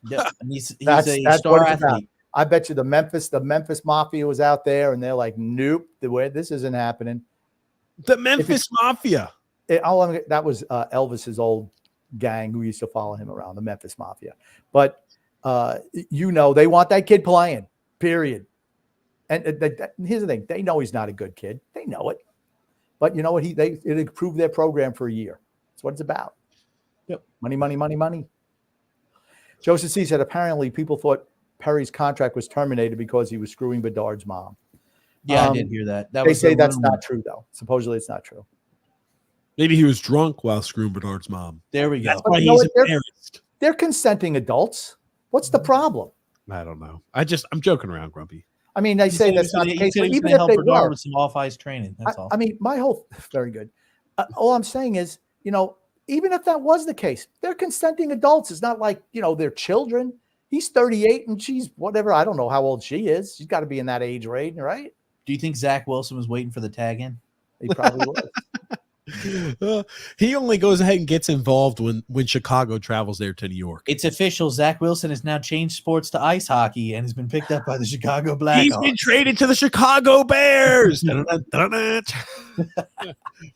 Yeah, and he's that's a star athlete. I bet you the Memphis Mafia was out there, and they're like, "Nope, this isn't happening." The Memphis Mafia. That was Elvis's old gang who used to follow him around, the Memphis Mafia. But they want that kid playing. Period. And here's the thing: they know he's not a good kid. They know it, but you know what? It improved their program for a year. That's what it's about. Yep. Money. Joseph C. said apparently people thought Perry's contract was terminated because he was screwing Bedard's mom. Yeah, I did hear that. They say that's not true, though. Supposedly, it's not true. Maybe he was drunk while screwing Bedard's mom. There we go. That's why he's embarrassed. They're consenting adults. What's the problem? I don't know. I'm joking around, Grumpy. I mean, they say that's not the case. But even if they were, with some off-ice training, that's all. I mean, very good. All I'm saying is, even if that was the case, they're consenting adults. It's not like, they're children. He's 38 and she's whatever. I don't know how old she is. She's got to be in that age range, right? Do you think Zach Wilson was waiting for the tag in? He probably was. He only goes ahead and gets involved when Chicago travels there to New York. It's official. Zach Wilson has now changed sports to ice hockey and has been picked up by the Chicago Blackhawks. He's been traded to the Chicago Bears.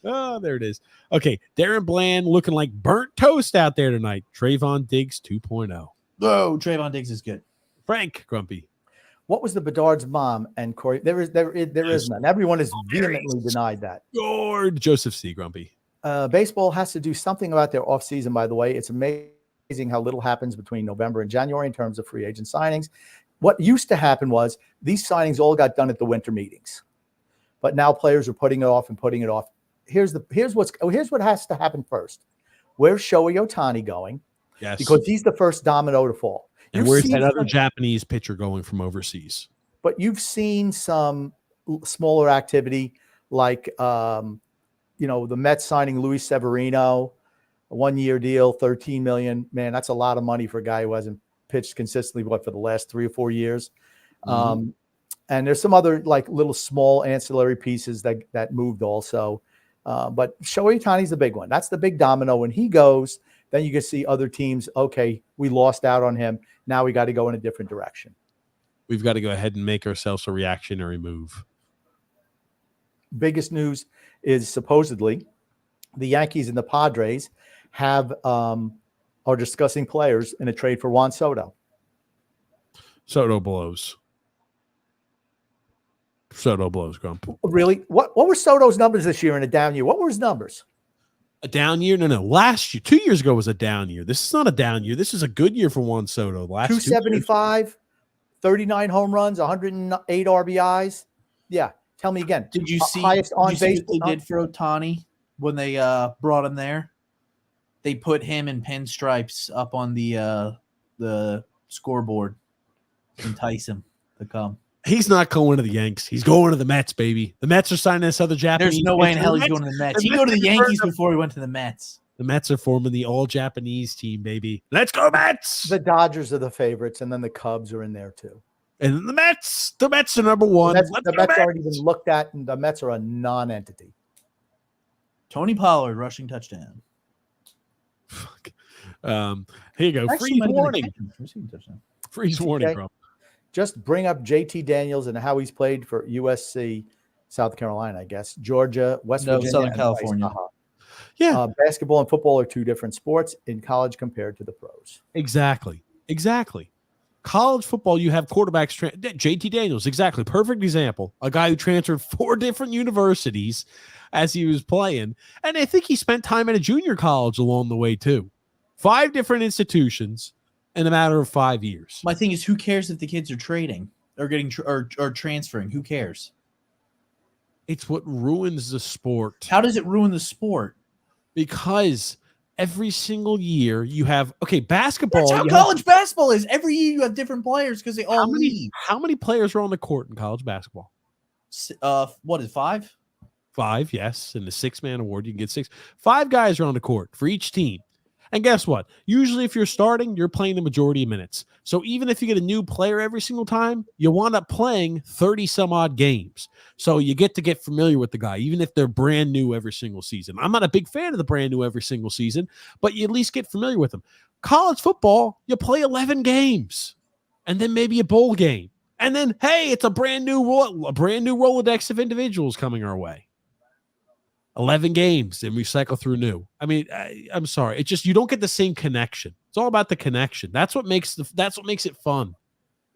Oh, there it is. Okay, Darren Bland looking like burnt toast out there tonight. Trayvon Diggs 2.0. Oh, Trayvon Diggs is good. Frank Grumpy. What was the Bedard's mom and Corey? There is none. Everyone has vehemently denied that. Lord Joseph C. Grumpy. Baseball has to do something about their offseason, by the way. It's amazing how little happens between November and January in terms of free agent signings. What used to happen was these signings all got done at the winter meetings. But now players are putting it off. Here's what has to happen first. Where's Shohei Ohtani going? Yes. Because he's the first domino to fall. And where's that other Japanese pitcher going from overseas? but you've seen some smaller activity like, the Mets signing Luis Severino, a 1-year deal, $13 million. Man, that's a lot of money for a guy who hasn't pitched consistently, for the last 3 or 4 years. And there's some other like little small ancillary pieces that moved also. But Shohei Ohtani's the big one. That's the big domino. When he goes, then you can see other teams, okay, we lost out on him. Now we got to go in a different direction. We've got to go ahead and make ourselves a reactionary move. Biggest news is supposedly the Yankees and the Padres are discussing players in a trade for Juan Soto. Soto blows. Grump. Really? What were Soto's numbers this year in a down year? What were his numbers? A down year? No. Last year, 2 years ago was a down year. This is not a down year. This is a good year for Juan Soto. Last 275, 39 home runs, 108 RBIs. Yeah. Tell me again. Did you see highest on base what they did for Ohtani when they brought him there? They put him in pinstripes up on the scoreboard, entice him to come. He's not going to the Yanks. He's going to the Mets, baby. The Mets are signing this other Japanese. There's no way in hell he's going to the Mets. He'd go to the Yankees before he went to the Mets. The Mets are forming the all-Japanese team, baby. Let's go, Mets! The Dodgers are the favorites, and then the Cubs are in there too. And then the Mets are number one. The Mets aren't even looked at, and the Mets are a non-entity. Tony Pollard rushing touchdown. Fuck. Here you go. Actually, Freeze warning. Freeze warning, okay. Bro. Just bring up JT Daniels and how he's played for USC, South Carolina, I guess, Georgia, West Virginia, Southern California. Yeah. Basketball and football are two different sports in college compared to the pros. Exactly. College football, you have quarterbacks. JT Daniels, exactly. Perfect example. A guy who transferred 4 different universities as he was playing. And I think he spent time at a junior college along the way, too. 5 different institutions in a matter of 5 years. My thing is, who cares if the kids are trading or getting or transferring? Who cares? It's what ruins the sport. How does it ruin the sport? Because every single year you have basketball. That's how college basketball is. Every year you have different players because they all leave. How many players are on the court in college basketball? What is 5? 5, yes. In the 6-man award, you can get 6. 5 guys are on the court for each team. And guess what? Usually if you're starting, you're playing the majority of minutes. So even if you get a new player every single time, you wind up playing 30 some odd games. So you get to get familiar with the guy, even if they're brand new every single season. I'm not a big fan of the brand new every single season, but you at least get familiar with them. College football, you play 11 games and then maybe a bowl game. And then, hey, it's a brand new Rolodex of individuals coming our way. 11 games and we cycle through new. I mean, I'm sorry. It's just you don't get the same connection. It's all about the connection. That's what makes it fun.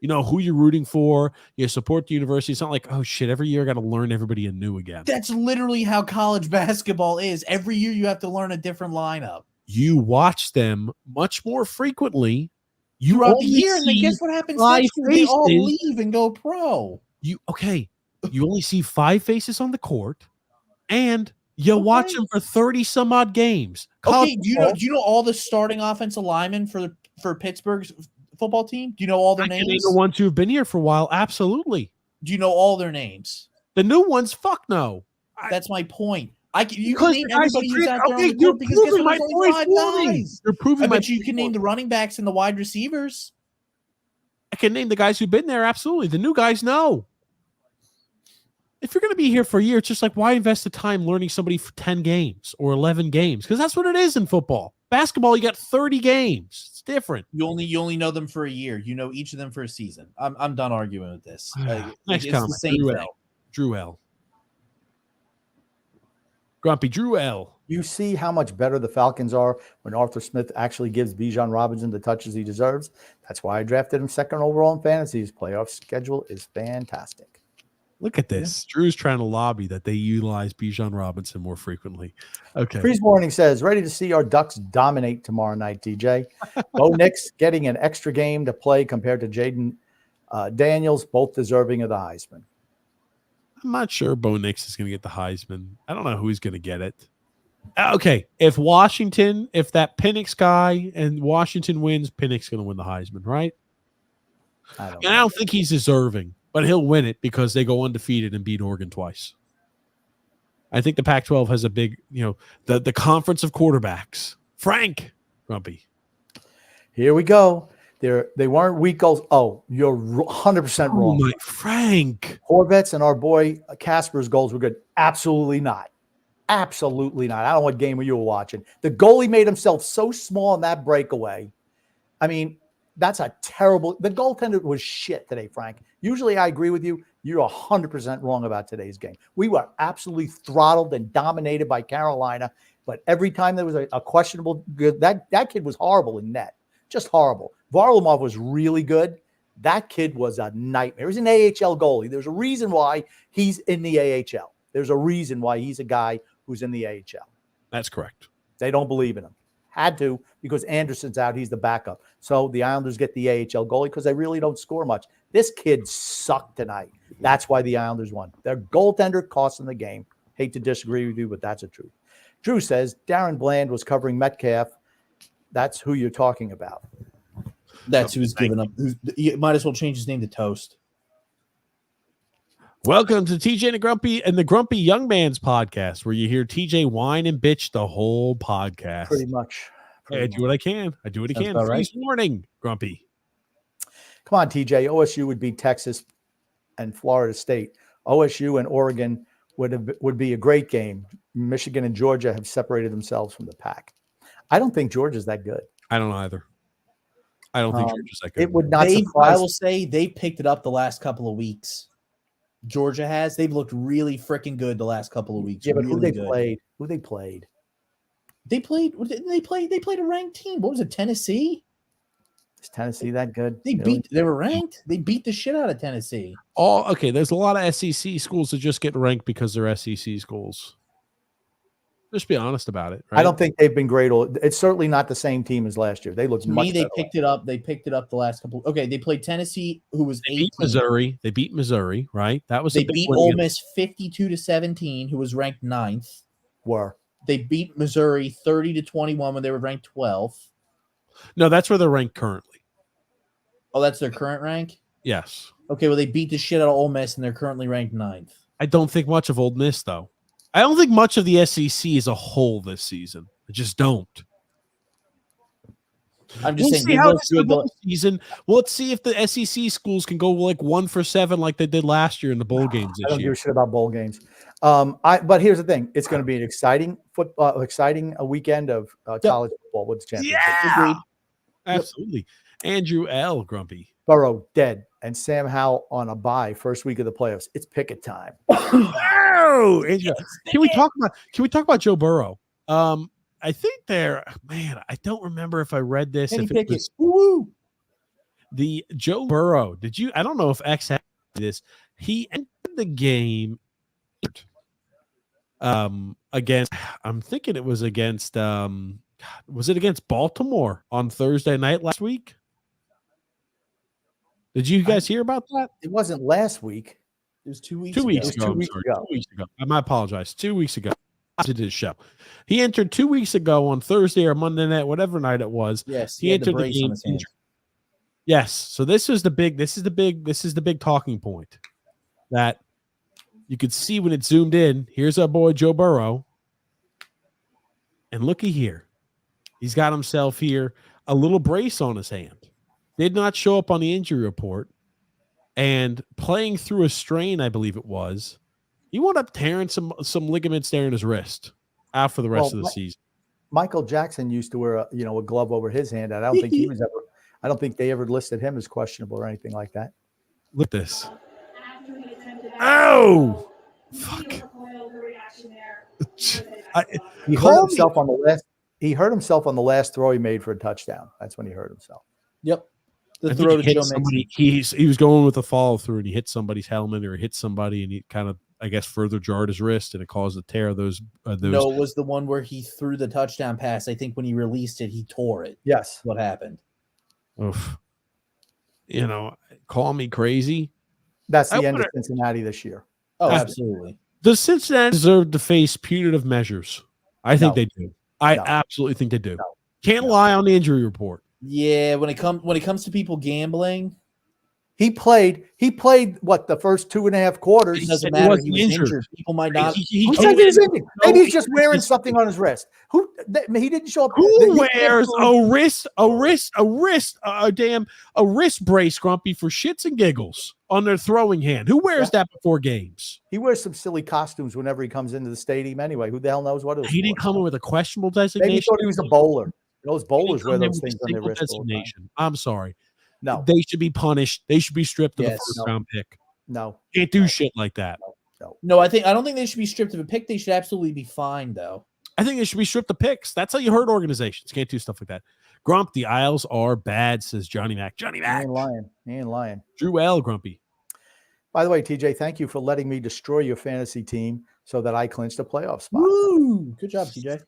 You know who you're rooting for. You support the university. It's not like, oh shit, every year I got to learn everybody anew again. That's literally how college basketball is. Every year you have to learn a different lineup. You watch them much more frequently. You throughout the year, and then guess what happens next year? They all leave and go pro. You only see 5 faces on the court, and you watch them for 30 some odd games. Do you know all the starting offensive linemen for Pittsburgh's football team? Do you know all their names? The ones who have been here for a while, absolutely. Do you know all their names? The new ones, fuck no. That's my point. You can name everybody who's out there on the court because guess what? There's only 5 guys. You're proving I bet you can name the running backs and the wide receivers. I can name the guys who've been there, absolutely. The new guys, no. If you're going to be here for a year, it's just like, why invest the time learning somebody for 10 games or 11 games? Because that's what it is in football. Basketball, you got 30 games. It's different. You only know them for a year. You know each of them for a season. I'm done arguing with this. Next comment. Drew L. Grumpy Drew L. You see how much better the Falcons are when Arthur Smith actually gives Bijan Robinson the touches he deserves. That's why I drafted him 2nd overall in fantasy. His playoff schedule is fantastic. Look at this. Yeah. Drew's trying to lobby that they utilize Bijan Robinson more frequently. Okay. Freeze Warning says, ready to see our Ducks dominate tomorrow night, DJ. Bo Nix getting an extra game to play compared to Jaden Daniels, both deserving of the Heisman. I'm not sure Bo Nix is going to get the Heisman. I don't know who's going to get it. Okay. If that Penix guy and Washington wins, Penix going to win the Heisman, right? I don't think he's deserving. but he'll win it because they go undefeated and beat Oregon twice. I think the Pac-12 has a big, the conference of quarterbacks. Frank, Grumpy. Here we go. They weren't weak goals. Oh, you're 100% wrong. Oh, my Frank. Horvitz and our boy Casper's goals were good. Absolutely not. Absolutely not. I don't know what game you were watching. The goalie made himself so small in that breakaway. I mean, that's a terrible – the goaltender was shit today, Frank. Usually I agree with you. You're 100% wrong about today's game. We were absolutely throttled and dominated by Carolina, but every time there was a questionable – that kid was horrible in net. Just horrible. Varlamov was really good. That kid was a nightmare. He's an AHL goalie. There's a reason why he's in the AHL. There's a reason why he's a guy who's in the AHL. That's correct. They don't believe in him. Had to, because Anderson's out. He's the backup. So the Islanders get the AHL goalie because they really don't score much. This kid sucked tonight. That's why the Islanders won. Their goaltender cost them the game. Hate to disagree with you, but that's the truth. Drew says Darren Bland was covering Metcalf. That's who you're talking about. That's who's giving up. You might as well change his name to Toast. Welcome to TJ and the Grumpy Young Man's podcast, where you hear TJ whine and bitch the whole podcast. Pretty much. I do what I can. I do what I can. Freeze warning, Grumpy. Come on, TJ. OSU would beat Texas and Florida State. OSU and Oregon would be a great game. Michigan and Georgia have separated themselves from the pack. I don't think Georgia's that good. I don't either. I don't think Georgia's that good. It would not surprise. I will say they picked it up the last couple of weeks. Georgia has. They've looked really freaking good the last couple of weeks. Yeah, but really played? Who they played? They played a ranked team. What was it? Tennessee? Is Tennessee that good? They were ranked. They beat the shit out of Tennessee. Oh, okay. There's a lot of SEC schools that just get ranked because they're SEC schools. Just be honest about it. Right? I don't think they've been great. It's certainly not the same team as last year. They looked much better. They picked it up. They picked it up the last couple. Okay, they played Tennessee, who was 18. Missouri. They beat Missouri, right? That was they beat Ole Miss 52-17, who was ranked 9th. They beat Missouri 30-21 when they were ranked 12th. No, that's where they're ranked currently. Oh, that's their current rank? Yes. Okay, well, they beat the shit out of Ole Miss, and they're currently ranked 9th. I don't think much of Ole Miss, though. I don't think much of the SEC as a whole this season. I just don't. I'm just saying, see how this good season. Well, let's see if the SEC schools can go like 1 for 7 like they did last year in the bowl games. I don't give a shit about bowl games. But here's the thing: it's going to be an exciting weekend of college football with the championship. Yeah, absolutely. Andrew L. Grumpy. Burrow dead, and Sam Howell on a bye first week of the playoffs. It's picket time. Oh, can we talk about Joe Burrow? I think I don't remember if I read this. If it was, the Joe Burrow, I don't know if X had this. He entered the game against, I'm thinking it was against, was it against Baltimore on Thursday night last week? Did you guys hear about that? It wasn't last week. It was 2 weeks 2 ago. weeks ago. 2 weeks ago. 2 weeks ago. I apologize. 2 weeks ago. I did his show. He entered 2 weeks ago on Thursday or Monday night, whatever night it was. Yes, he entered the game. Yes. So this is the big talking point that you could see when it zoomed in. Here's our boy Joe Burrow. And looky here. He's got himself here a little brace on his hand. Did not show up on the injury report. And playing through a strain, I believe it was, he wound up tearing some ligaments there in his wrist out for the rest of the season. Michael Jackson used to wear a glove over his hand. And I don't think they ever listed him as questionable or anything like that. Look at this. Oh, fuck. He hurt himself on the last throw he made for a touchdown. That's when he hurt himself. Yep. The throw to Joe Mixon. He was going with a follow through and he hit somebody's helmet or hit somebody and he kind of, I guess, further jarred his wrist and it caused a tear of those. No, it was the one where he threw the touchdown pass. I think when he released it, he tore it. Yes. What happened? Oof. Call me crazy. That's the end of Cincinnati this year. Oh, absolutely. Does Cincinnati deserve to face punitive measures? I think they do. I absolutely think they do. Can't lie on the injury report. Yeah, when it comes to people gambling, He played what, the first 2.5 quarters. It doesn't He matter. wasn't He was injured. injured. People might not. He Who came said he was in- injured? Maybe he's just No, wearing something on his wrist. He didn't show up. Who He can't wears prove- a wrist brace, Grumpy, for shits and giggles on their throwing hand? Who wears that before games? He wears some silly costumes whenever he comes into the stadium anyway. Who the hell knows what it was? He didn't come in with a questionable Maybe designation. he thought he was a bowler. Those He didn't bowlers wear come in those with a things on their single wrist all the time. designation. I'm sorry. No, They should be punished. They should be stripped of the Yes. first No. round pick. no. Can't do shit like that. No, I don't think they should be stripped of a pick. They should absolutely be fined, though. I think they should be stripped of picks. That's how you hurt organizations. Can't do stuff like that. Grump, the Isles are bad, says Johnny Mac. Johnny He Mac. ain't lying. He ain't lying. Drew L. Grumpy. By the way, TJ, thank you for letting me destroy your fantasy team so that I clinched a playoff spot. Woo! Good job, TJ.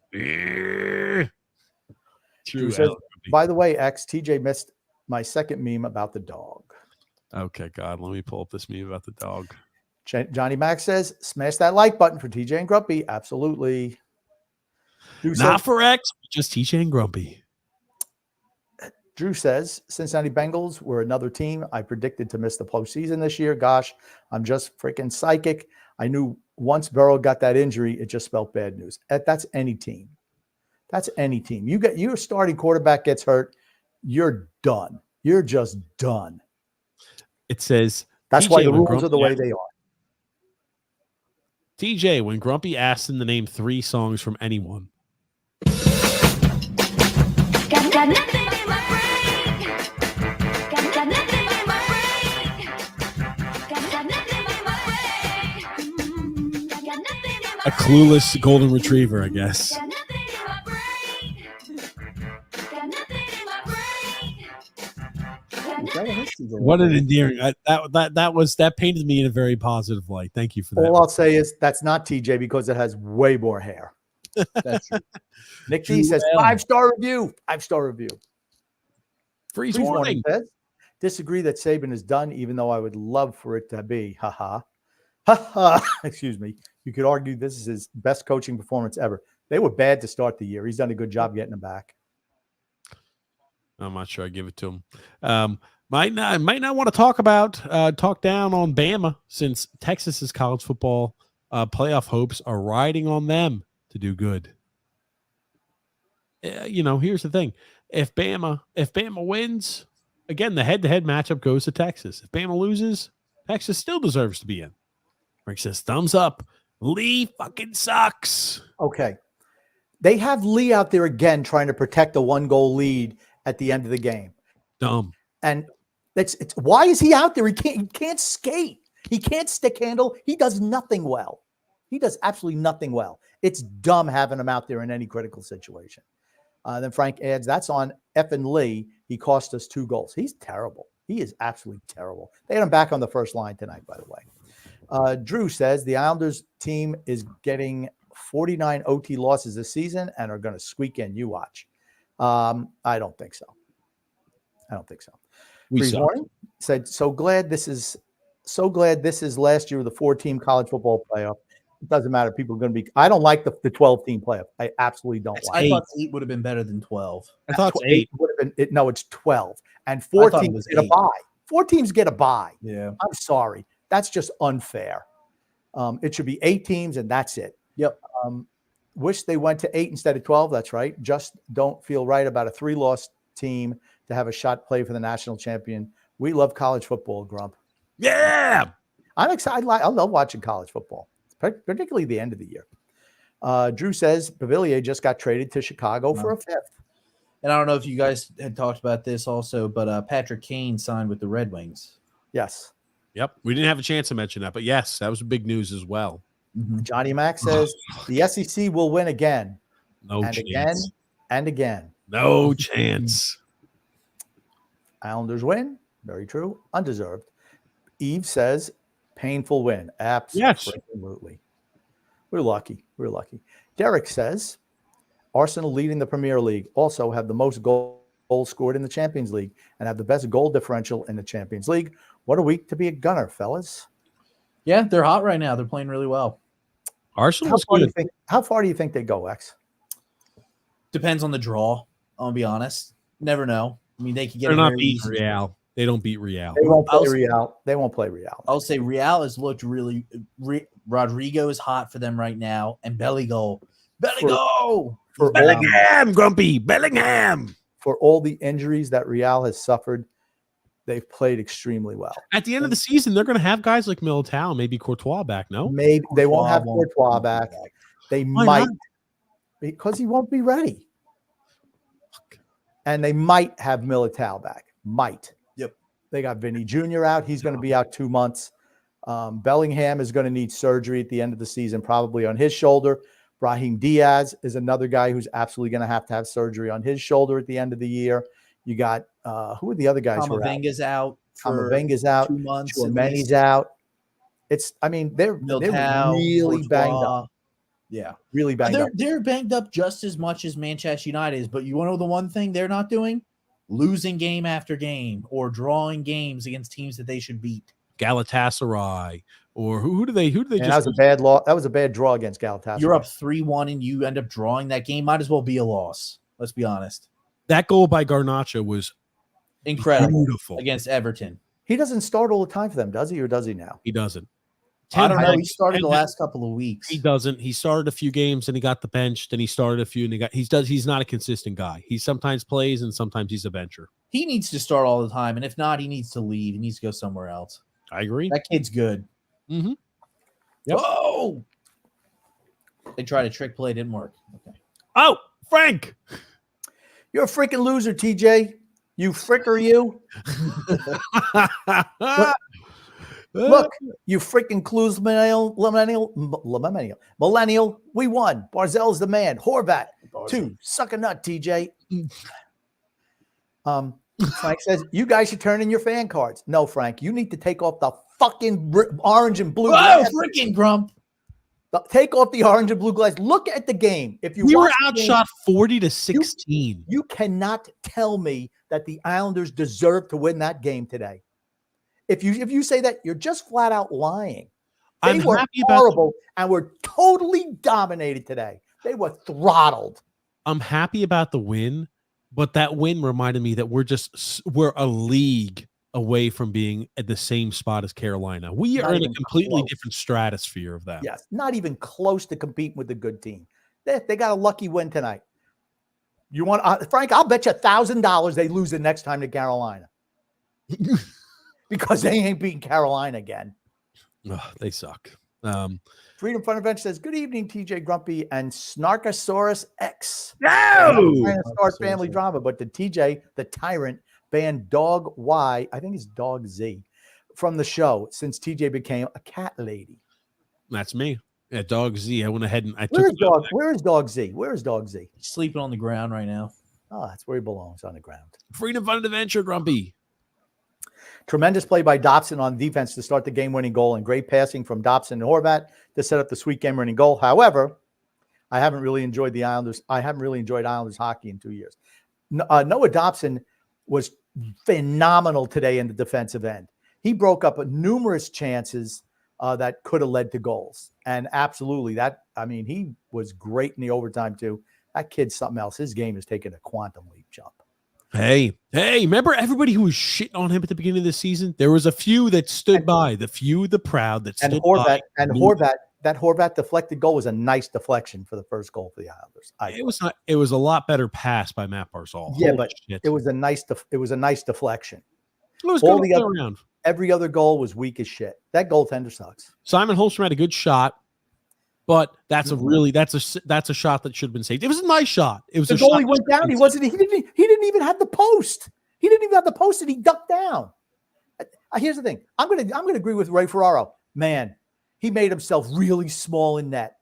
Drew says, L. Grumpy. By the way, TJ missed my second meme about the dog. Okay, God, let me pull up this meme about the dog. Johnny Mac says, smash that like button for TJ and Grumpy. Absolutely. Drew Not says, for X, just TJ and Grumpy. Drew says, Cincinnati Bengals were another team I predicted to miss the postseason this year. Gosh, I'm just freaking psychic. I knew once Burrow got that injury, it just spelled bad news. That's any team. That's any team. Your starting quarterback gets hurt, you're done. You're just done. It says That's TJ, why the when rules are the way they are. TJ, when Grumpy asked him to name 3 songs from anyone, Got nothing in my brain. Got nothing in my brain. Got nothing in my brain. Got nothing in my a clueless golden retriever, I guess. Got nothing in my brain. Got nothing in my brain. Got nothing. What an endearing! That painted me in a very positive light. Thank you for that. All I'll say is that's not TJ because it has way more hair. That's true. Nick D says, Drew L. 5-star review. 5-star review. Freeze Freeze warning. warning says, disagree that Saban is done, even though I would love for it to be. Ha ha. Ha ha. Excuse me. You could argue this is his best coaching performance ever. They were bad to start the year. He's done a good job getting them back. I'm not sure I give it to him. Might not want to talk down on Bama, since Texas's college football playoff hopes are riding on them to do good. Here's the thing: if Bama wins, again, the head-to-head matchup goes to Texas. If Bama loses, Texas still deserves to be in. Rick says, thumbs up. Lee fucking sucks. Okay. They have Lee out there again trying to protect a 1-goal lead at the end of the game. Dumb. And it's why is he out there? He can't skate. He can't stick handle. He does nothing well. He does absolutely nothing well. It's dumb having him out there in any critical situation. Then Frank adds, that's on effing Lee. He cost us 2 goals. He's terrible. He is absolutely terrible. They had him back on the first line tonight, by the way. Drew says the Islanders team is getting 49 OT losses this season and are going to squeak in. You watch. I don't think so. Freeze warning said, so glad this is last year of the 4-team college football playoff. It doesn't matter. People are going to be. I don't like the 12-team playoff. I absolutely don't like. I thought 8 would have been better than 12. I thought it's 8. Would have been. No, it's 12, and 4 thought it teams was get a 8. bye. 4 teams get a bye. Yeah. I'm sorry. That's just unfair. It should be 8 teams, and that's it. Yep. Wish they went to 8 instead of 12. That's right. Just don't feel right about a 3-loss team to have a shot play for the national champion. We love college football, Grump. Yeah. I'm excited. I love watching college football, particularly the end of the year. Drew says Pavilier just got traded to Chicago for a 5th. And I don't know if you guys had talked about this also, but Patrick Kane signed with the Red Wings. Yes. Yep. We didn't have a chance to mention that, but yes, that was big news as well. Mm-hmm. Johnny Mac says the SEC will win again. No and chance. again and again. No chance. Islanders win. Very true. Undeserved. Eve says painful win. Absolutely. We're lucky. Derek says Arsenal leading the Premier League, also have the most goals scored in the Champions League and have the best goal differential in the Champions League. What a week to be a gunner, fellas. Yeah, they're hot right now. They're playing really well. Arsenal's good. How far do you think they go, X? Depends on the draw. I'll be honest. Never know. I mean, they could get. They're not beating Real. They don't beat Real. They won't play Real. They won't play Real. I'll say Real has looked really. Rodrigo is hot for them right now, and Bellingham. For Bellingham, Grumpy. Bellingham. For all the injuries that Real has suffered, they've played extremely well. At the end of the season, they're going to have guys like Militao, maybe Courtois back. No, Maybe they won't have Courtois back. They might, because he won't be ready. And they might have Militao back. Might. Yep. They got Vinny Jr. out. He's going to be out 2 months. Bellingham is going to need surgery at the end of the season, probably on his shoulder. Brahim Diaz is another guy who's absolutely going to have surgery on his shoulder at the end of the year. You got who are the other guys? Kamavinga's out. Kamavinga's out. 2 months. Chouameni's out. They're really banged up. Yeah, really banged up. They're banged up just as much as Manchester United is. But you want to know the one thing they're not doing? Losing game after game or drawing games against teams that they should beat. Galatasaray or who do they just? That was a bad loss. That was a bad draw against Galatasaray. You're up 3-1 and you end up drawing that game. Might as well be a loss. Let's be honest. That goal by Garnacho was incredible, beautiful against Everton. He doesn't start all the time for them, does he? Or does he now? He doesn't. I don't know. He started the last couple of weeks. He doesn't. He started a few games and he got the bench. Then he started a few and he's not a consistent guy. He sometimes plays and sometimes he's a bencher. He needs to start all the time, and if not, he needs to leave. He needs to go somewhere else. I agree. That kid's good. Mm-hmm. Yep. Oh, they tried a trick play, didn't work. Okay. Oh, Frank, you're a freaking loser, TJ. You fricker, you. Look, you freaking clues millennial. We won. Barzell's the man. Horvat, 2. Suck a nut, TJ. Frank says, you guys should turn in your fan cards. No, Frank, you need to take off the fucking orange and blue. Oh, freaking Grump. Take off the orange and blue glass. Look at the game. If we were outshot 40-16. You cannot tell me that the Islanders deserve to win that game today. If you say that, you're just flat out lying. They were horrible and were totally dominated today. They were throttled. I'm happy about the win, but that win reminded me that we're a league away from being at the same spot as Carolina. We are in a completely different stratosphere of that. Yes, not even close to competing with a good team. They got a lucky win tonight. You want Frank? I'll bet you $1,000 they lose the next time to Carolina. Because they ain't beating Carolina again. Oh, they suck. Freedom Fun Adventure says, good evening, TJ Grumpy and Snarkosaurus X. No! Trying to start family drama, but the TJ, the tyrant, banned Dog Y, I think it's Dog Z, from the show since TJ became a cat lady. That's me. Yeah, Dog Z. I went ahead and I Where took is Dog Z? Where is Dog Z? He's sleeping on the ground right now. Oh, that's where he belongs, on the ground. Freedom Fun Adventure, Grumpy. Tremendous play by Dobson on defense to start the game-winning goal, and great passing from Dobson and Horvat to set up the sweet game-winning goal. However, I haven't really enjoyed the Islanders. I haven't really enjoyed Islanders hockey in 2 years. Noah Dobson was phenomenal today in the defensive end. He broke up numerous chances that could have led to goals, and absolutely he was great in the overtime too. That kid's something else. His game has taken a quantum leap jump. Hey, remember everybody who was shitting on him at the beginning of the season? There was a few that stood by, the few, the proud that stood by. That Horvat deflected goal was a nice deflection for the first goal for the Islanders. It was a lot better pass by Matt Barzal. Yeah, but it was a nice deflection. It was good all around. Every other goal was weak as shit. That goaltender sucks. Simon Holmstrom had a good shot, but that's a shot that should have been saved. It was a nice shot. It was the goalie went down. He didn't even have the post. He didn't even have the post, and he ducked down. Here's the thing. I'm gonna agree with Ray Ferraro. Man, he made himself really small in net,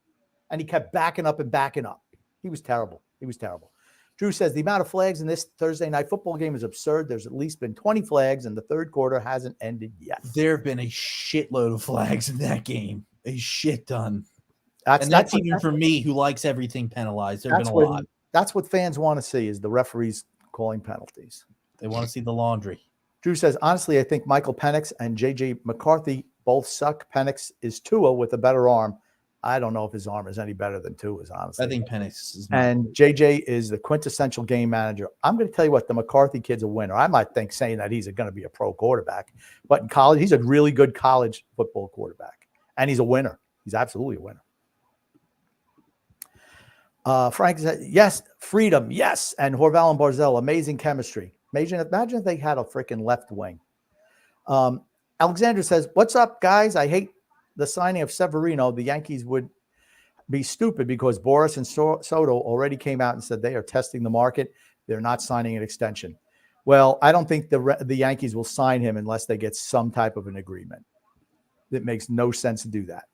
and he kept backing up and backing up. He was terrible. Drew says the amount of flags in this Thursday night football game is absurd. There's at least been 20 flags, and the third quarter hasn't ended yet. There have been a shitload of flags in that game. A shit ton. That's even for me, who likes everything penalized. There have been a lot. That's what fans want to see, is the referees calling penalties. They want to see the laundry. Drew says, honestly, I think Michael Penix and J.J. McCarthy both suck. Penix is Tua with a better arm. I don't know if his arm is any better than Tua's, honestly. I think Penix is not. And JJ is the quintessential game manager. I'm going to tell you what, the McCarthy kid's a winner. I might think saying that he's going to be a pro quarterback, but in college, he's a really good college football quarterback, and he's a winner. He's absolutely a winner. Frank said, yes, freedom, yes. And Horval and Barzell, amazing chemistry. Imagine if they had a freaking left wing. Alexander says, what's up, guys? I hate the signing of Severino. The Yankees would be stupid because Boris and Soto already came out and said they are testing the market. They're not signing an extension. Well, I don't think the Yankees will sign him unless they get some type of an agreement. It makes no sense to do that.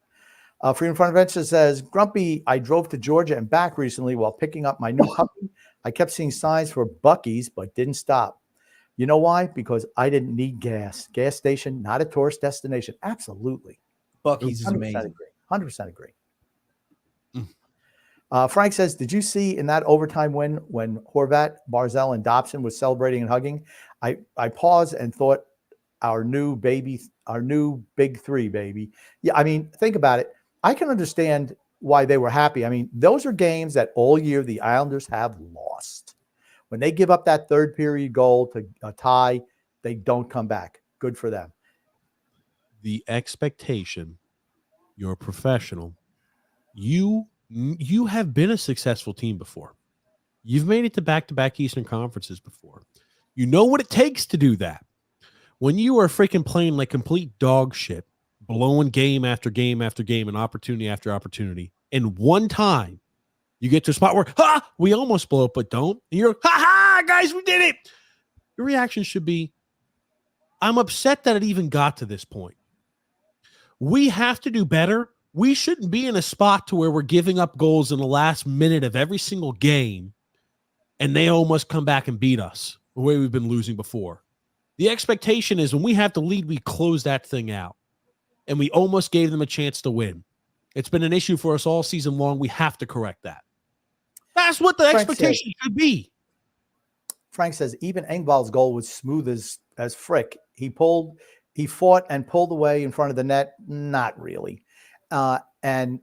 Freedom Front Adventure says, Grumpy, I drove to Georgia and back recently while picking up my new puppy. I kept seeing signs for Buc-ee's, but didn't stop. You know why? Because I didn't need gas. Gas station, not a tourist destination. Absolutely. Buc-ee's is 100% amazing. agree. 100% agree. Frank says, did you see in that overtime win when Horvat, Barzell, and Dobson was celebrating and hugging? I paused and thought, our new big three, baby. Yeah, I mean, think about it. I can understand why they were happy. I mean, those are games that all year the Islanders have lost. When they give up that third period goal to a tie, they don't come back. Good for them. The expectation, you're a professional. You have been a successful team before. You've made it to back-to-back Eastern Conferences before. You know what it takes to do that. When you are freaking playing like complete dog shit, blowing game after game after game and opportunity after opportunity, and one time you get to a spot where, we almost blow it, but don't. And you're, guys, we did it. Your reaction should be, I'm upset that it even got to this point. We have to do better. We shouldn't be in a spot to where we're giving up goals in the last minute of every single game, and they almost come back and beat us the way we've been losing before. The expectation is when we have the lead, we close that thing out, and we almost gave them a chance to win. It's been an issue for us all season long. We have to correct that. That's what the expectation should be. Frank says, even Engvall's goal was smooth as frick. He fought and pulled away in front of the net. Not really. And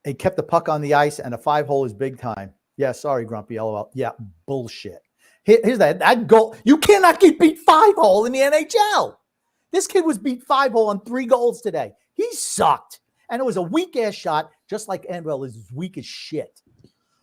he kept the puck on the ice, and a 5-hole is big time. Yeah, sorry, Grumpy, LOL. Yeah, bullshit. Here's that goal. You cannot get beat 5-hole in the NHL. This kid was beat 5-hole on 3 goals today. He sucked. And it was a weak-ass shot, just like Engvall is weak as shit.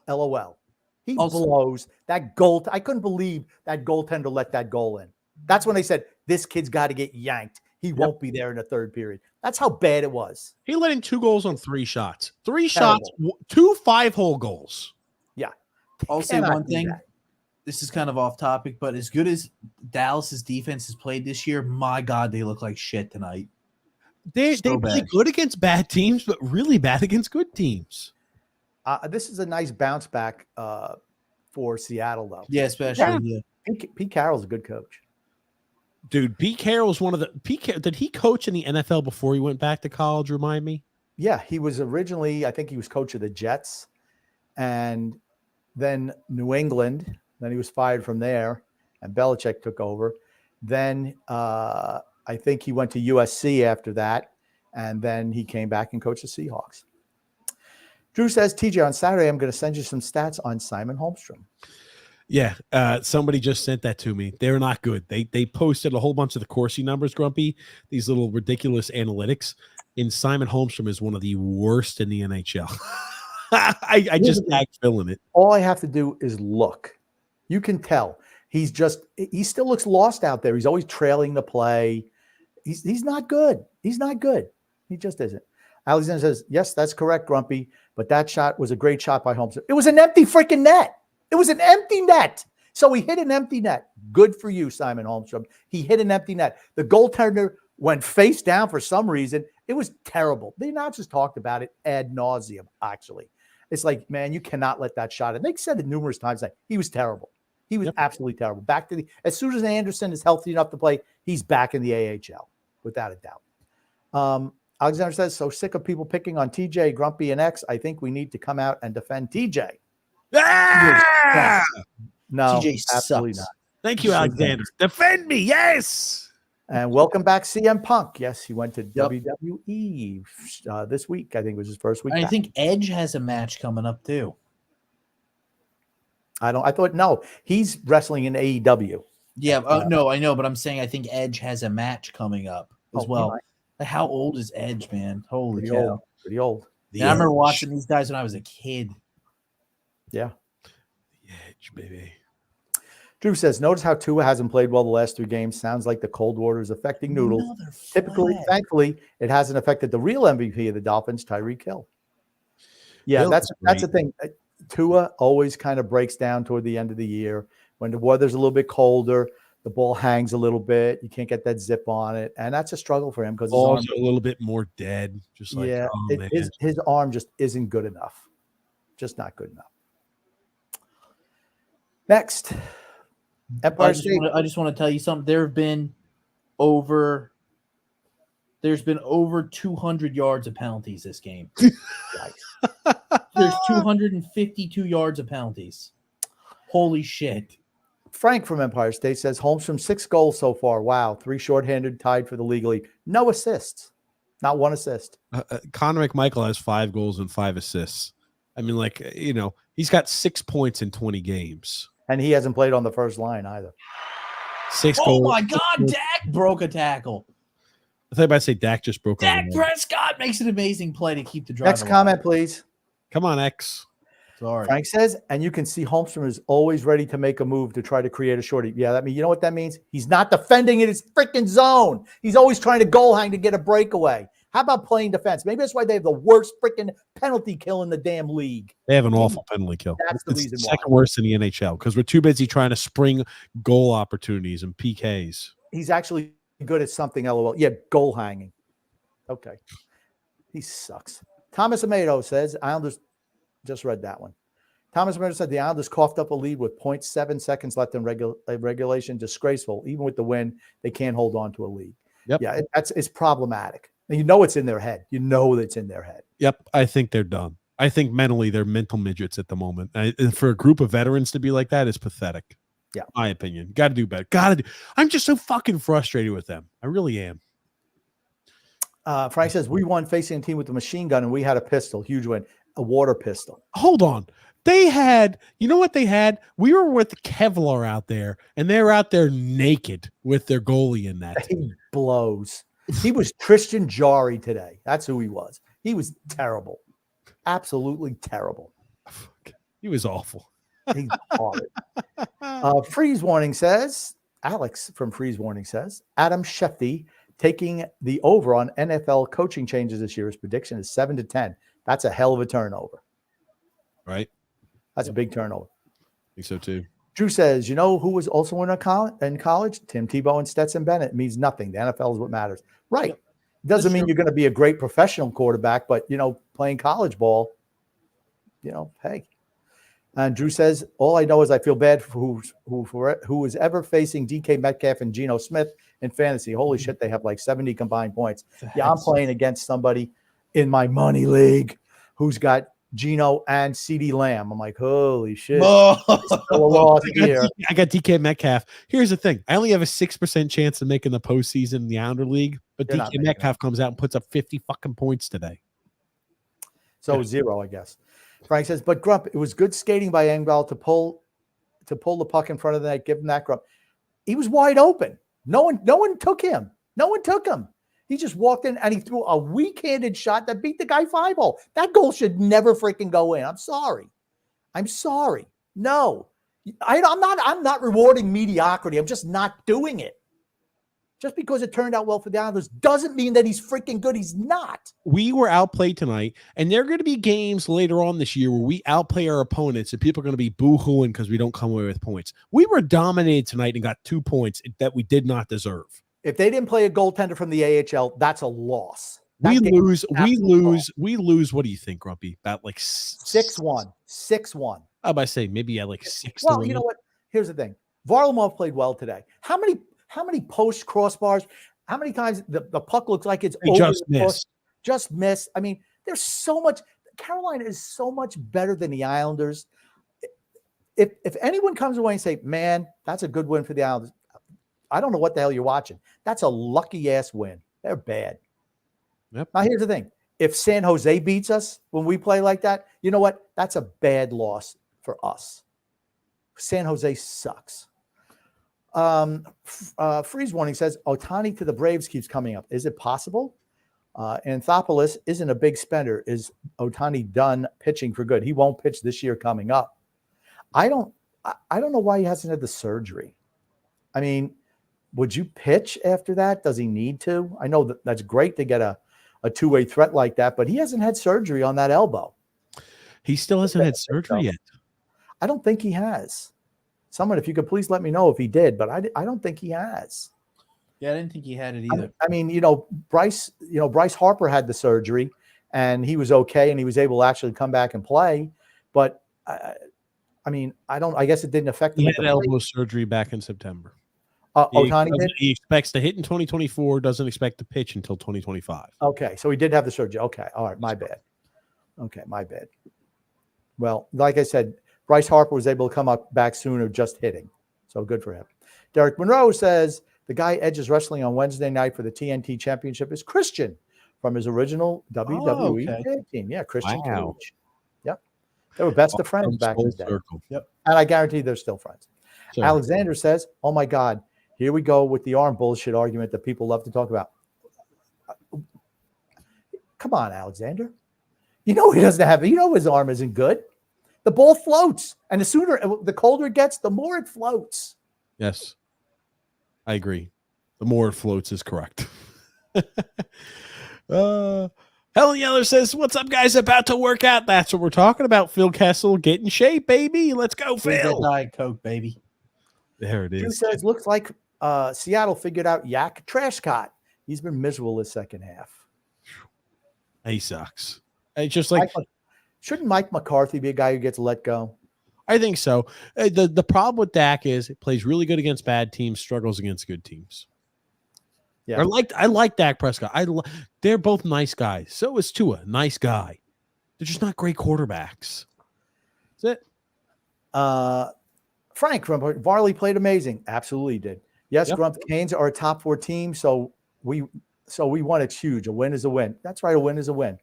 LOL. He blows that goal. I couldn't believe that goaltender let that goal in. That's when they said, this kid's got to get yanked. He won't be there in the third period. That's how bad it was. He let in 2 goals on 3 shots. 3 shots, 2 5-hole goals. Yeah. I'll say one thing. This is kind of off topic, but as good as Dallas's defense has played this year, my God, they look like shit tonight. They play good against bad teams, but really bad against good teams. This is a nice bounce back for Seattle, though. Yeah, especially. Yeah. Pete Carroll's a good coach. Dude, Pete Carroll's one of the did he coach in the NFL before he went back to college? Remind me. Yeah, he was originally, I think he was coach of the Jets, and then New England. Then he was fired from there, and Belichick took over. Then I think he went to USC after that, and then he came back and coached the Seahawks. Drew says, TJ, on Saturday, I'm going to send you some stats on Simon Holmstrom. Yeah, somebody just sent that to me. They're not good. They posted a whole bunch of the Corsi numbers, Grumpy, these little ridiculous analytics. And Simon Holmstrom is one of the worst in the NHL. I just tagged Phil in it. All I have to do is look. You can tell. He still looks lost out there. He's always trailing the play. He's not good. He's not good. He just isn't. Alexander says, yes, that's correct, Grumpy. But that shot was a great shot by Holmstrom. It was an empty freaking net. It was an empty net. So he hit an empty net. Good for you, Simon Holmstrom. He hit an empty net. The goaltender went face down for some reason. It was terrible. The announcers talked about it ad nauseum, actually. It's like, man, you cannot let that shot in. They said it numerous times. Like, he was terrible. He was absolutely terrible. As soon as Anderson is healthy enough to play, he's back in the AHL, without a doubt. Alexander says, so sick of people picking on TJ, Grumpy, and X. I think we need to come out and defend TJ. No, TJ absolutely sucks. not. Thank you, Alexander. Defend me, yes. And welcome back, CM Punk. Yes, he went to WWE this week. I think it was his first week. I back. think Edge has a match coming up too. I thought no, he's wrestling in AEW. Yeah, no, I know, but I'm saying I think Edge has a match coming up as well. Like, how old is Edge, man? Holy cow. Pretty old. I remember watching these guys when I was a kid. Yeah. The Edge, baby. Drew says, notice how Tua hasn't played well the last 3 games. Sounds like the cold water is affecting Noodles. Typically, thankfully, it hasn't affected the real MVP of the Dolphins, Tyreek Hill. Yeah, that's the thing. Tua always kind of breaks down toward the end of the year. When the weather's a little bit colder, the ball hangs a little bit. You can't get that zip on it. And that's a struggle for him because his arms are a little bit more dead. Just like, his arm just isn't good enough. Just not good enough. Next. I just want to tell you something. There's been over 200 yards of penalties this game. There's 252 yards of penalties. Holy shit. Frank from Empire State says Holmstrom 6 goals so far. Wow. 3 shorthanded, tied for the league lead. No assists. Not one assist. Connor McMichael has 5 goals and 5 assists. I mean, like, he's got 6 points in 20 games. And he hasn't played on the first line either. 6 goals. Oh, my God. Dak broke a tackle. I thought you might say Dak just broke. Dak Prescott makes an amazing play to keep the drive. Next comment, please. Come on, X. Sorry. Frank says, and you can see Holmstrom is always ready to make a move to try to create a shorty. Yeah, you know what that means? He's not defending in his freaking zone. He's always trying to goal hang to get a breakaway. How about playing defense? Maybe that's why they have the worst freaking penalty kill in the damn league. They have an awful penalty kill. That's the reason why. Second worst in the NHL because we're too busy trying to spring goal opportunities and PKs. He's actually good at something, LOL. Yeah, goal hanging. Okay. He sucks. Thomas Amato says, Islanders, just read that one. Thomas Amato said the Islanders coughed up a lead with 0.7 seconds left in regulation. Disgraceful. Even with the win, they can't hold on to a lead. Yep. Yeah, it's problematic. And you know it's in their head. You know it's in their head. Yep. I think they're done. I think mentally they're mental midgets at the moment. And for a group of veterans to be like that is pathetic. Yeah. My opinion. Got to do better. I'm just so fucking frustrated with them. I really am. Frank says, we won facing a team with a machine gun and we had a pistol. Huge win. A water pistol. Hold on. They had, you know what they had? We were with Kevlar out there, and they were out there naked with their goalie in that team. He blows. He was Tristan Jarry today. That's who he was. He was terrible. Absolutely terrible. He was awful. He's horrid. Freeze Warning says, Alex from Freeze Warning says, Adam Schefter taking the over on NFL coaching changes this year. His prediction is 7-10. That's a hell of a turnover. Right? That's a big turnover. I think so too. Drew says, you know who was also in college? Tim Tebow and Stetson Bennett. It means nothing. The NFL is what matters. Right. Doesn't mean you're going to be a great professional quarterback, but, playing college ball, hey. And Drew says, all I know is I feel bad for who is ever facing DK Metcalf and Geno Smith in fantasy. Holy shit, they have like 70 combined points. Yeah, I'm playing against somebody in my money league who's got Geno and CeeDee Lamb. I'm like, holy shit. I got DK Metcalf. Here's the thing. I only have a 6% chance of making the postseason in the Islander League, but DK Metcalf comes out and puts up 50 fucking points today. So 0, I guess. Frank says, but Grump, it was good skating by Engvall to pull the puck in front of the net, give him that Grump. He was wide open. No one took him. No one took him. He just walked in and he threw a weak-handed shot that beat the guy 5-0. That goal should never freaking go in. I'm sorry. No, I'm not rewarding mediocrity. I'm just not doing it. Just because it turned out well for the Islanders doesn't mean that he's freaking good. He's not. We were outplayed tonight, and there are going to be games later on this year where we outplay our opponents, and people are going to be boo-hooing because we don't come away with points. We were dominated tonight and got 2 points that we did not deserve. If they didn't play a goaltender from the AHL, that's a loss. We lose. What do you think, Grumpy? About like 6-1. 6-1. I'm about to say maybe at like 6. Well, you know what? Here's the thing. Varlamov played well today. How many post crossbars? How many times the puck looks like it's over just missed? I mean, there's so much. Carolina is so much better than the Islanders. If anyone comes away and say, man, that's a good win for the Islanders, I don't know what the hell you're watching. That's a lucky ass win. They're bad. Yep. Now here's the thing: if San Jose beats us when we play like that, you know what? That's a bad loss for us. San Jose sucks. Freeze Warning says Ohtani to the Braves keeps coming up. Is it possible? Anthopoulos isn't a big spender. Is Ohtani done pitching for good? He won't pitch this year coming up. I don't know why he hasn't had the surgery. I mean, would you pitch after that? Does he need to? I know that's great to get a two-way threat like that, but he hasn't had surgery on that elbow. He still hasn't had surgery yet. I don't think he has. Someone, if you could please let me know if he did, but I don't think he has. Yeah, I didn't think he had it either. I mean, Bryce Harper had the surgery and he was okay and he was able to actually come back and play. But I guess it didn't affect him. He had elbow surgery back in September. Ohtani did? He expects to hit in 2024, doesn't expect to pitch until 2025. Okay, so he did have the surgery. Okay, all right, my bad. Okay, my bad. Well, like I said, Bryce Harper was able to come back sooner just hitting. So good for him. Derek Monroe says the guy Edge is wrestling on Wednesday night for the TNT Championship is Christian from his original WWE tag team. Yeah, Christian Cage. Yep. They were best of friends back in the day. Yep. And I guarantee they're still friends. Sure. Alexander says, oh my God, here we go with the arm bullshit argument that people love to talk about. Come on, Alexander. He doesn't have it. His arm isn't good. The ball floats. And the colder it gets, the more it floats. Yes. I agree. The more it floats is correct. Helen Yeller says, what's up, guys? About to work out. That's what we're talking about. Phil Kessel, get in shape, baby. Let's go, Phil. Diet Coke, baby. There it is. Drew says, looks like Seattle figured out Yak Trashcott. He's been miserable this second half. He sucks. It's just like, shouldn't Mike McCarthy be a guy who gets let go? I think so. The problem with Dak is it plays really good against bad teams, struggles against good teams. Yeah, I like Dak Prescott. They're both nice guys. So is Tua, nice guy. They're just not great quarterbacks. That's it. Frank Varley played amazing. Absolutely did. Yes, yep. Grump Canes are a top 4 team, so we won. It's huge. A win is a win. That's right. A win is a win.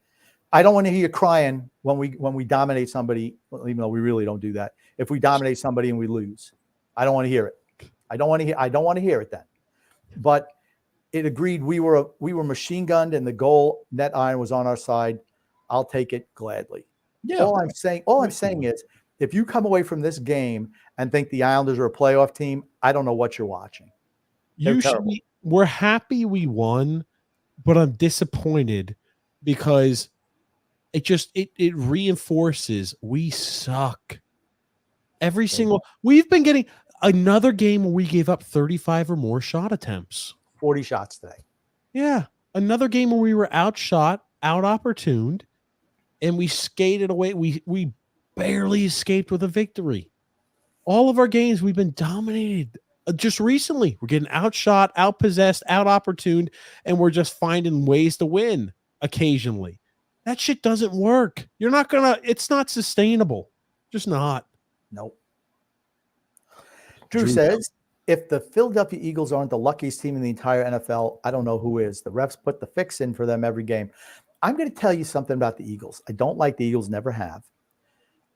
I don't want to hear you crying when we dominate somebody, even though we really don't do that. If we dominate somebody and we lose, I don't want to hear it. I don't want to hear it then. But it agreed we were machine gunned and the goal net iron was on our side. I'll take it gladly. Yeah. All I'm saying is if you come away from this game and think the Islanders are a playoff team, I don't know what you're watching. We're happy we won, but I'm disappointed because it reinforces we suck. We've been getting another game where we gave up 35 or more shot attempts. 40 shots today. Yeah. Another game where we were outshot, out-opportuned, and we skated away. We barely escaped with a victory. All of our games, we've been dominated. Just recently, we're getting outshot, outpossessed, out-opportuned, and we're just finding ways to win occasionally. That shit doesn't work. It's not sustainable. Just not. Nope. Drew says, if the Philadelphia Eagles aren't the luckiest team in the entire NFL, I don't know who is. The refs put the fix in for them every game. I'm going to tell you something about the Eagles. I don't like the Eagles, never have.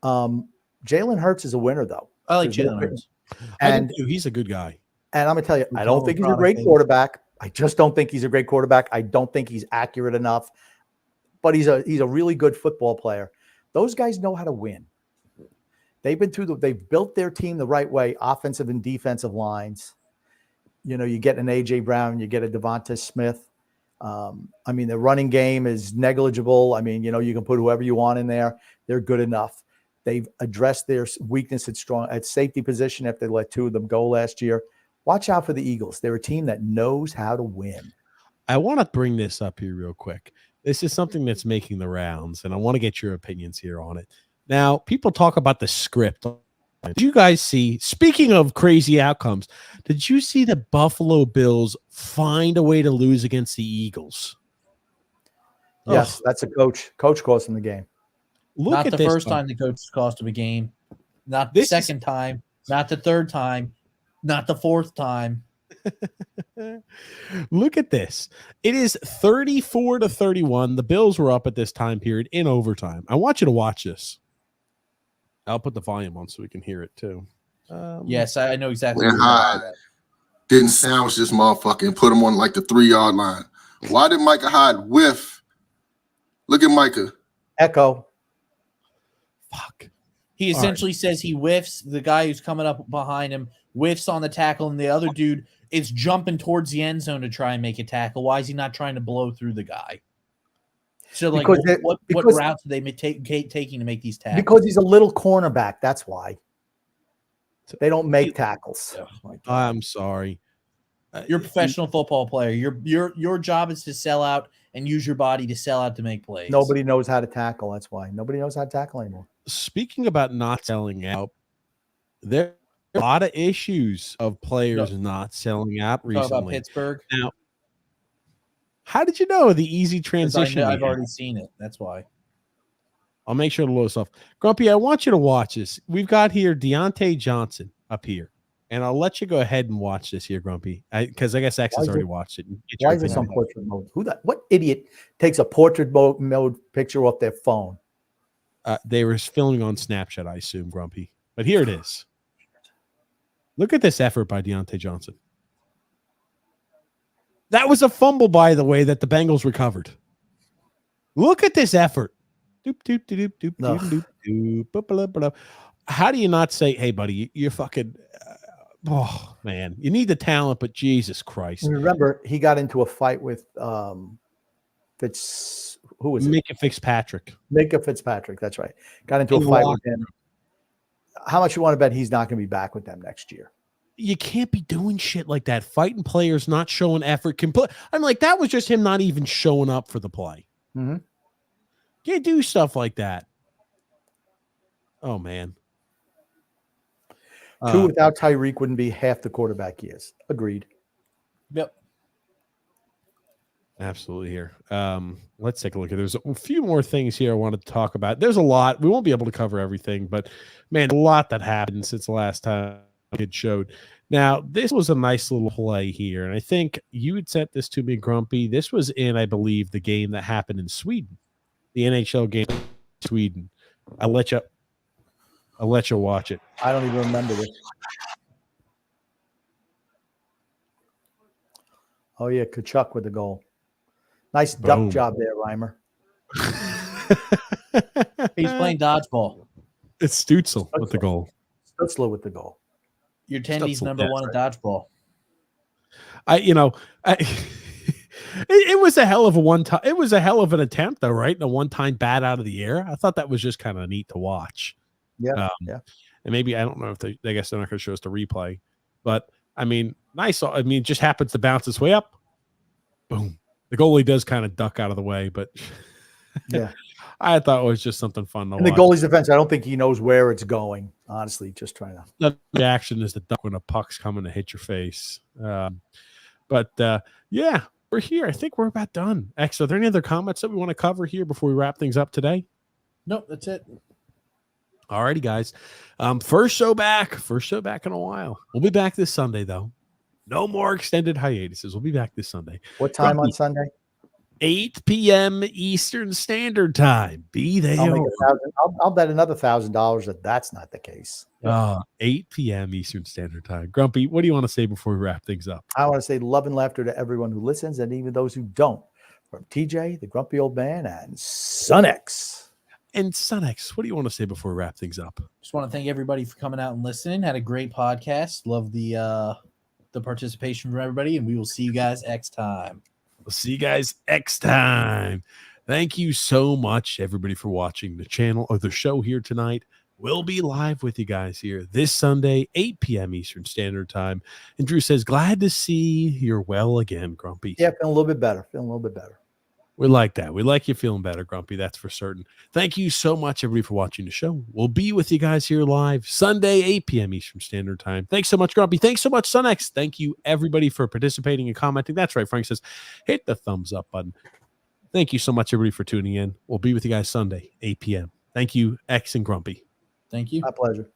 Jalen Hurts is a winner, though. I like Jalen Hurts. And he's a good guy. And I'm going to tell you, I don't think he's a great quarterback. I just don't think he's a great quarterback. I don't think he's accurate enough. But he's a really good football player. Those guys know how to win. They've built their team the right way, offensive and defensive lines. You get an AJ Brown, you get a Devonta Smith. The running game is negligible. You can put whoever you want in there. They're good enough. They've addressed their weakness at safety position after they let 2 of them go last year. Watch out for the Eagles. They're a team that knows how to win. I want to bring this up here real quick. This is something that's making the rounds, and I want to get your opinions here on it. Now, people talk about the script. Did you guys see, speaking of crazy outcomes, did you see the Buffalo Bills find a way to lose against the Eagles? Yes, that's a coach. Coach cost him the game. Not the first time the coach cost him a game. Not the second time. Not the third time. Not the fourth time. Look at this. It is 34-31. The Bills were up at this time period in overtime. I want you to watch this. I'll put the volume on so we can hear it too. Yes, I know exactly. When Hyde didn't sandwich this motherfucker and put him on like the 3-yard line. Why did Micah Hyde whiff? Look at Micah. Echo. Fuck. He essentially says he whiffs. The guy who's coming up behind him whiffs on the tackle, and the other dude is jumping towards the end zone to try and make a tackle. Why is he not trying to blow through the guy? So, like, what routes are they taking to make these tackles? Because he's a little cornerback. That's why. They don't make tackles. Oh, I'm sorry. You're a professional football player. Your job is to sell out and use your body to sell out to make plays. Nobody knows how to tackle. That's why. Nobody knows how to tackle anymore. Speaking about not selling out, there are a lot of issues of players not selling out recently. Talk about Pittsburgh. Now, how did you know the easy transition? I've already seen it. That's why. I'll make sure to load this off. Grumpy, I want you to watch this. We've got here Deontay Johnson up here. And I'll let you go ahead and watch this here, Grumpy, because I guess X has already watched it. Why is this on portrait mode? What idiot takes a portrait mode picture off their phone? They were filming on Snapchat, I assume, Grumpy. But here it is. Look at this effort by Deontay Johnson. That was a fumble, by the way, that the Bengals recovered. Look at this effort. How do you not say, hey, buddy, you're fucking... oh, man. You need the talent, but Jesus Christ. And remember, he got into a fight with who was it? Micah Fitzpatrick. Micah Fitzpatrick, that's right. Got into a fight with him. How much you want to bet he's not going to be back with them next year? You can't be doing shit like that. Fighting players, not showing effort. I'm like, that was just him not even showing up for the play. Mm-hmm. Can't do stuff like that. Oh, man. Two without Tyreek wouldn't be half the quarterback he is. Agreed. Yep. Absolutely here. Let's take a look at There's a few more things here I wanted to talk about. There's a lot. We won't be able to cover everything, but man, a lot that happened since the last time it showed. Now, this was a nice little play here, and I think you had sent this to me, Grumpy. This was in, I believe, the game that happened in Sweden, the NHL game in Sweden. I'll let you watch it. I don't even remember this. Oh, yeah, Kachuk with the goal. Nice duck job there, Reimer. He's playing dodgeball. It's Stutzel with the goal. Stutzler with the goal. Your tendy's number one at dodgeball. It was a hell of a one-time. It was a hell of an attempt, though, right? And a one-time bat out of the air. I thought that was just kind of neat to watch. Yeah, yeah. And maybe I don't know if I guess they're not going to show us the replay, but I mean, nice. I mean, it just happens to bounce its way up. Boom. The goalie does kind of duck out of the way, but yeah, I thought it was just something fun to watch. The goalie's defense, I don't think he knows where it's going. Honestly, just trying to. The reaction is the duck when a puck's coming to hit your face. Yeah, we're here. I think we're about done. X, are there any other comments that we want to cover here before we wrap things up today? Nope, that's it. All righty, guys. First show back in a while. We'll be back this Sunday, though. No more extended hiatuses. We'll be back this Sunday. What time on Sunday? 8 p.m. Eastern Standard Time. Be there. I'll bet another $1,000 that that's not the case. 8 p.m. Eastern Standard Time. Grumpy, what do you want to say before we wrap things up? I want to say love and laughter to everyone who listens and even those who don't. From TJ, the grumpy old man, and Sunx. And Sunx, what do you want to say before we wrap things up? Just want to thank everybody for coming out and listening. Had a great podcast. Love the participation from everybody, and we will see you guys next time. We'll see you guys next time. Thank you so much, everybody, for watching the channel or the show here tonight. We'll be live with you guys here this Sunday, 8 p.m. Eastern Standard Time. And Drew says, glad to see you're well again, Grumpy. Yeah, feeling a little bit better. We like that. We like you feeling better, Grumpy. That's for certain. Thank you so much, everybody, for watching the show. We'll be with you guys here live Sunday, 8 p.m. Eastern Standard Time. Thanks so much, Grumpy. Thanks so much, Sunx. Thank you, everybody, for participating and commenting. That's right. Frank says, hit the thumbs up button. Thank you so much, everybody, for tuning in. We'll be with you guys Sunday, 8 p.m. Thank you, X and Grumpy. Thank you. My pleasure.